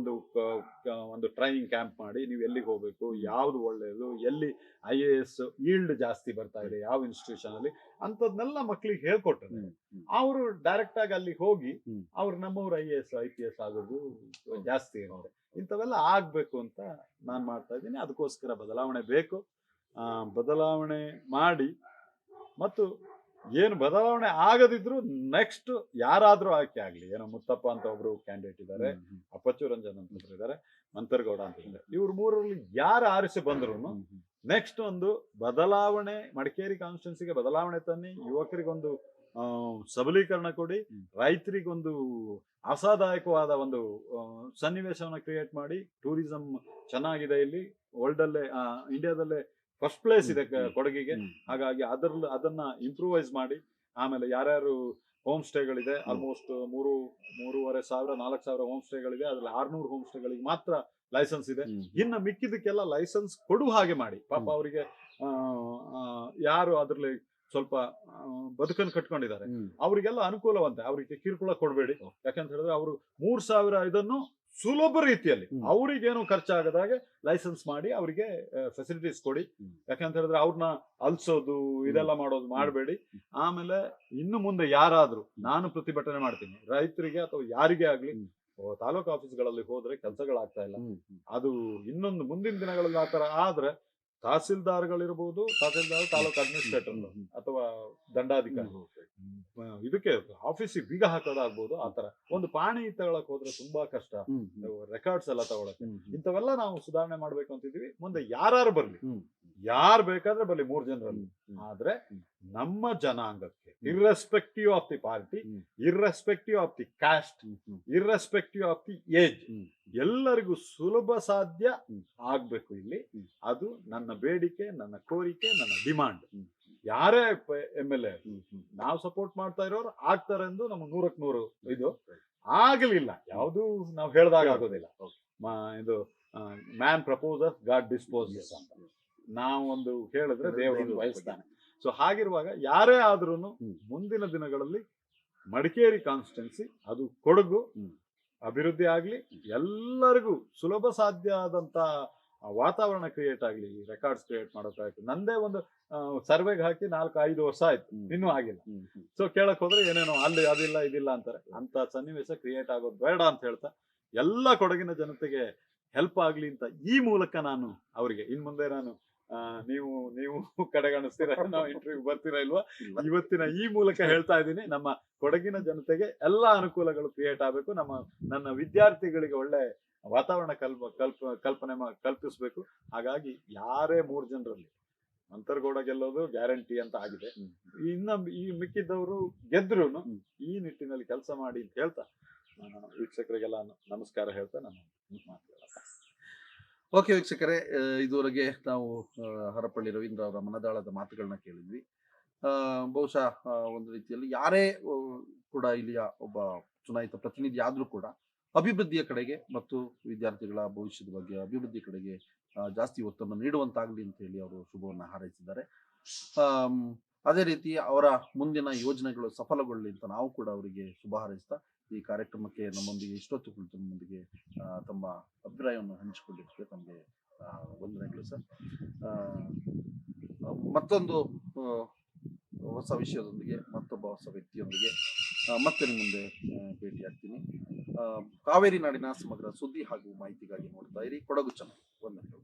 ಒಂದು ಟ್ರೈನಿಂಗ್ ಕ್ಯಾಂಪ್ ಮಾಡಿ, ನೀವು ಎಲ್ಲಿಗೆ ಹೋಗ್ಬೇಕು, ಯಾವ್ದು ಒಳ್ಳೇದು, ಎಲ್ಲಿ IAS ಈಲ್ಡ್ ಜಾಸ್ತಿ ಬರ್ತಾ ಇದೆ, ಯಾವ ಇನ್ಸ್ಟಿಟ್ಯೂಷನ್ ಅಲ್ಲಿ ಅಂತದ್ನೆಲ್ಲ ಮಕ್ಳಿಗೆ ಹೇಳ್ಕೊಟ್ರೆ ಅವರು ಡೈರೆಕ್ಟ್ ಆಗಿ ಅಲ್ಲಿ ಹೋಗಿ ನಮ್ಮವ್ರು IAS IPS ಆಗೋದು ಜಾಸ್ತಿ ಇರುತ್ತೆ. ಇಂಥವೆಲ್ಲ ಆಗ್ಬೇಕು ಅಂತ ನಾನ್ ಮಾಡ್ತಾ ಇದ್ದೀನಿ. ಅದಕ್ಕೋಸ್ಕರ ಬದಲಾವಣೆ ಬೇಕು. ಬದಲಾವಣೆ ಮಾಡಿ, ಮತ್ತು ಏನು ಬದಲಾವಣೆ ಆಗದಿದ್ರು ನೆಕ್ಸ್ಟ್ ಯಾರಾದ್ರೂ ಆಯ್ಕೆ ಆಗ್ಲಿ. ಏನೋ ಮುತ್ತಪ್ಪ ಅಂತ ಒಬ್ರು ಕ್ಯಾಂಡಿಡೇಟ್ ಇದ್ದಾರೆ, ಅಪ್ಪಚ್ಚು ರಂಜನ್ ಅಂತ ಇದ್ದಾರೆ, ಮಂತರಗೌಡ ಅಂತ ಇದ್ದಾರೆ. ಇವ್ರು 3ರಲ್ಲಿ ಯಾರು ಆರಿಸಿ ಬಂದ್ರು ನೆಕ್ಸ್ಟ್ ಒಂದು ಬದಲಾವಣೆ, ಮಡಿಕೇರಿ ಕಾನ್ಸ್ಟಿಟ್ಯೂನ್ಸಿಗೆ ಬದಲಾವಣೆ ತನ್ನಿ, ಯುವಕರಿಗೊಂದು ಸಬಲೀಕರಣ ಕೊಡಿ, ರೈತರಿಗೊಂದು ಅಸಾದಾಯಕವಾದ ಒಂದು ಸನ್ನಿವೇಶವನ್ನ ಕ್ರಿಯೇಟ್ ಮಾಡಿ. ಟೂರಿಸಂ ಚೆನ್ನಾಗಿದೆ ಇಲ್ಲಿ, ವರ್ಲ್ಡ್ ಅಲ್ಲೇ, ಇಂಡಿಯಾದಲ್ಲೇ ಫಸ್ಟ್ ಪ್ಲೇಸ್ ಇದೆ ಕೊಡಗಿಗೆ. ಹ್ಮ್. ಹಾಗಾಗಿ ಅದನ್ನ ಇಂಪ್ರೂವೈಸ್ ಮಾಡಿ, ಆಮೇಲೆ ಯಾರ್ಯಾರು ಹೋಮ್ ಸ್ಟೇಗಳಿದೆ ಆಲ್ಮೋಸ್ಟ್ 3,500-4,000 ಹೋಮ್ ಸ್ಟೇಗಳಿದೆ. ಅದ್ರಲ್ಲಿ 600 ಹೋಮ್ ಸ್ಟೇಗಳಿಗೆ ಮಾತ್ರ ಲೈಸೆನ್ಸ್ ಇದೆ. ಇನ್ನು ಮಿಕ್ಕಿದಕ್ಕೆಲ್ಲ ಲೈಸೆನ್ಸ್ ಕೊಡುವ ಹಾಗೆ ಮಾಡಿ. ಪಾಪ ಅವರಿಗೆ ಯಾರು ಅದ್ರಲ್ಲಿ ಸ್ವಲ್ಪ ಬದುಕನ್ನು ಕಟ್ಕೊಂಡಿದ್ದಾರೆ ಅವರಿಗೆಲ್ಲ ಅನುಕೂಲವಂತೆ, ಅವರಿಗೆ ಕಿರುಕುಳ ಕೊಡಬೇಡಿ. ಯಾಕಂತ ಹೇಳಿದ್ರೆ ಅವರು 3,000 ಇದನ್ನು ಸುಲಭ ರೀತಿಯಲ್ಲಿ ಅವ್ರಿಗೇನು ಖರ್ಚಾಗದಾಗೆ ಲೈಸೆನ್ಸ್ ಮಾಡಿ ಅವರಿಗೆ ಫೆಸಿಲಿಟೀಸ್ ಕೊಡಿ. ಯಾಕಂತ ಹೇಳಿದ್ರೆ ಅವ್ರನ್ನ ಅಲ್ಸೋದು ಇದೆಲ್ಲ ಮಾಡೋದು ಮಾಡಬೇಡಿ. ಆಮೇಲೆ ಇನ್ನು ಮುಂದೆ ಯಾರಾದ್ರೂ, ನಾನು ಪ್ರತಿಭಟನೆ ಮಾಡ್ತೀನಿ, ರೈತರಿಗೆ ಅಥವಾ ಯಾರಿಗೇ ಆಗ್ಲಿ ತಾಲೂಕು ಆಫೀಸ್ಗಳಲ್ಲಿ ಹೋದ್ರೆ ಕೆಲಸಗಳಾಗ್ತಾ ಇಲ್ಲ. ಅದು ಇನ್ನೊಂದು ಮುಂದಿನ ದಿನಗಳಲ್ಲಿ ಆತರ ಆದ್ರೆ ತಹಸೀಲ್ದಾರ್ಗಳಿರ್ಬೋದು, ತಾಲೂಕು ಅಡ್ಮಿನಿಸ್ಟ್ರೇಟರ್ ಅಥವಾ ದಂಡಾಧಿಕಾರಿ ಇದಕ್ಕೆ ಆಫೀಸಿಗೆ ಬೀಗ ಹಾಕೋದಾಗ್ಬೋದು. ಆತರ ಒಂದು ಪಾಣಿ ತಗೊಳಕ್ ಹೋದ್ರೆ ತುಂಬಾ ಕಷ್ಟ, ರೆಕಾರ್ಡ್ಸ್ ಎಲ್ಲ ತಗೊಳಕ್ಕೆ. ಇಂಥವೆಲ್ಲ ನಾವು ಸುಧಾರಣೆ ಮಾಡ್ಬೇಕು ಅಂತಿದೀವಿ. ಮುಂದೆ ಯಾರು ಬರ್ಲಿ, ಯಾರು ಬೇಕಾದ್ರೆ ಬರ್ಲಿ 3 ಜನರಲ್ಲಿ, ಆದ್ರೆ ನಮ್ಮ ಜನಾಂಗಕ್ಕೆ irrespective of the party, irrespective of the cost, irrespective of the age, ಎಲ್ಲರಿಗೂ ಸುಲಭ ಸಾಧ್ಯ ಆಗ್ಬೇಕು ಇಲ್ಲಿ. ಅದು ನನ್ನ ಬೇಡಿಕೆ, ನನ್ನ ಕೋರಿಕೆ, ನನ್ನ ಡಿಮಾಂಡ್. ಯಾರೇ MLA ನಾವು ಸಪೋರ್ಟ್ ಮಾಡ್ತಾ ಇರೋರು ಆಗ್ತಾರೆ ಎಂದು ನಮ್ಗೆ 100ಕ್ಕೆ 100 ಇದು ಆಗಲಿಲ್ಲ. ಯಾವುದು ನಾವು ಹೇಳ್ದಾಗ ಆಗೋದಿಲ್ಲ. ಇದು ಮ್ಯಾನ್ ಪ್ರಪೋಸಸ್ ಗಾಡ್ ಡಿಸ್ಪೋಸಸ್ ಅಂತ ನಾವು ಒಂದು ಹೇಳಿದ್ರೆ ದೇವರನ್ನು ವಹಿಸ್ತಾನೆ. ಸೊ ಹಾಗಿರುವಾಗ ಯಾರೇ ಆದ್ರೂ ಮುಂದಿನ ದಿನಗಳಲ್ಲಿ ಮಡಿಕೇರಿ ಕಾನ್ಸ್ಟಿಟ್ಯೂನ್ಸಿ, ಅದು ಕೊಡಗು ಅಭಿವೃದ್ಧಿ ಆಗ್ಲಿ, ಎಲ್ಲರಿಗೂ ಸುಲಭ ಸಾಧ್ಯ ಆದಂತ ವಾತಾವರಣ ಕ್ರಿಯೇಟ್ ಆಗ್ಲಿ, ರೆಕಾರ್ಡ್ಸ್ ಕ್ರಿಯೇಟ್ ಮಾಡೋಕ್ಕಾಯ್ತು. ನಂದೇ ಒಂದು ಸರ್ವೆಗೆ ಹಾಕಿ 4-5 ವರ್ಷ ಆಯ್ತು, ಇನ್ನೂ ಆಗಿಲ್ಲ. ಸೊ ಕೇಳಕ್ ಹೋದ್ರೆ ಏನೇನೋ ಅಲ್ಲಿ ಅದಿಲ್ಲ ಇದಿಲ್ಲ ಅಂತಾರೆ. ಅಂತ ಸನ್ನಿವೇಶ ಕ್ರಿಯೇಟ್ ಆಗೋದು ಬೇಡ ಅಂತ ಹೇಳ್ತಾ ಎಲ್ಲ ಕೊಡಗಿನ ಜನತೆಗೆ ಹೆಲ್ಪ್ ಆಗ್ಲಿ ಅಂತ ಈ ಮೂಲಕ ನಾನು ಅವರಿಗೆ ಇನ್ ಮುಂದೆ ನಾನು ನೀವು ಕಡೆಗಣಿಸ್ತೀರ, ನಾವು ಇಂಟರ್ವ್ಯೂ ಬರ್ತೀರಾ ಇಲ್ವಾ, ಇವತ್ತಿನ ಈ ಮೂಲಕ ಹೇಳ್ತಾ ಇದ್ದೀನಿ. ನಮ್ಮ ಕೊಡಗಿನ ಜನತೆಗೆ ಎಲ್ಲಾ ಅನುಕೂಲಗಳು ಕ್ರಿಯೇಟ್ ಆಗ್ಬೇಕು. ನನ್ನ ವಿದ್ಯಾರ್ಥಿಗಳಿಗೆ ಒಳ್ಳೆ ವಾತಾವರಣ ಕಲ್ಪಿಸ್ಬೇಕು. ಹಾಗಾಗಿ ಯಾರೇ 3 ಜನರಲ್ಲಿ ಅಂತರ್ಗೌಡ ಗೆಲ್ಲೋದು ಗ್ಯಾರಂಟಿ ಅಂತ ಆಗಿದೆ. ಈ ಮಿಕ್ಕಿದ್ದವರು ಗೆದ್ರು ಈ ನಿಟ್ಟಿನಲ್ಲಿ ಕೆಲಸ ಮಾಡಿ ಅಂತ ಹೇಳ್ತಾ ವೀಕ್ಷಕರಿಗೆಲ್ಲ ನಮಸ್ಕಾರ ಹೇಳ್ತಾ ನಾನು ಮಾತಾಡ್ತೀನಿ. ಓಕೆ ವೀಕ್ಷಕರೇ, ಇದುವರೆಗೆ ನಾವು ಹರಪಳ್ಳಿ ರವೀಂದ್ರ ಅವರ ಮನದಾಳದ ಮಾತುಗಳನ್ನ ಕೇಳಿದ್ವಿ. ಬಹುಶಃ ಒಂದು ರೀತಿಯಲ್ಲಿ ಯಾರೇ ಕೂಡ ಇಲ್ಲಿಯ ಒಬ್ಬ ಚುನಾಯಿತ ಪ್ರತಿನಿಧಿ ಆದ್ರೂ ಕೂಡ ಅಭಿವೃದ್ಧಿಯ ಕಡೆಗೆ ಮತ್ತು ವಿದ್ಯಾರ್ಥಿಗಳ ಭವಿಷ್ಯದ ಬಗ್ಗೆ ಅಭಿವೃದ್ಧಿ ಕಡೆಗೆ ಜಾಸ್ತಿ ಒತ್ತನ್ನು ನೀಡುವಂತಾಗ್ಲಿ ಅಂತ ಹೇಳಿ ಅವರು ಶುಭವನ್ನ ಹಾರೈಸಿದ್ದಾರೆ. ಅದೇ ರೀತಿ ಅವರ ಮುಂದಿನ ಯೋಜನೆಗಳು ಸಫಲಗೊಳ್ಳಿ ಅಂತ ನಾವು ಕೂಡ ಅವರಿಗೆ ಶುಭ ಹಾರೈಸ್ತಾ ಈ ಕಾರ್ಯಕ್ರಮಕ್ಕೆ ನಮ್ಮೊಂದಿಗೆ ಇಷ್ಟೊತ್ತು ಕುಳಿತು ನಮ್ಮೊಂದಿಗೆ ತಮ್ಮ ಅಭಿಪ್ರಾಯವನ್ನು ಹಂಚಿಕೊಂಡಿದ್ದಕ್ಕೆ ತಮಗೆ ವಂದನೆಗಳು ಸರ್. ಮತ್ತೊಂದು ಹೊಸ ವಿಷಯದೊಂದಿಗೆ, ಮತ್ತೊಬ್ಬ ಹೊಸ ವ್ಯಕ್ತಿಯೊಂದಿಗೆ ಮತ್ತೆ ನಿಮ್ಮ ಮುಂದೆ ಭೇಟಿಯಾಗ್ತೀನಿ. ಕಾವೇರಿ ನಾಡಿನ ಸಮಗ್ರ ಸುದ್ದಿ ಹಾಗೂ ಮಾಹಿತಿಗಾಗಿ ನೋಡ್ತಾ ಇರಿ ಕೊಡಗು ಚಾನಲ್. ವಂದನೆಗಳು.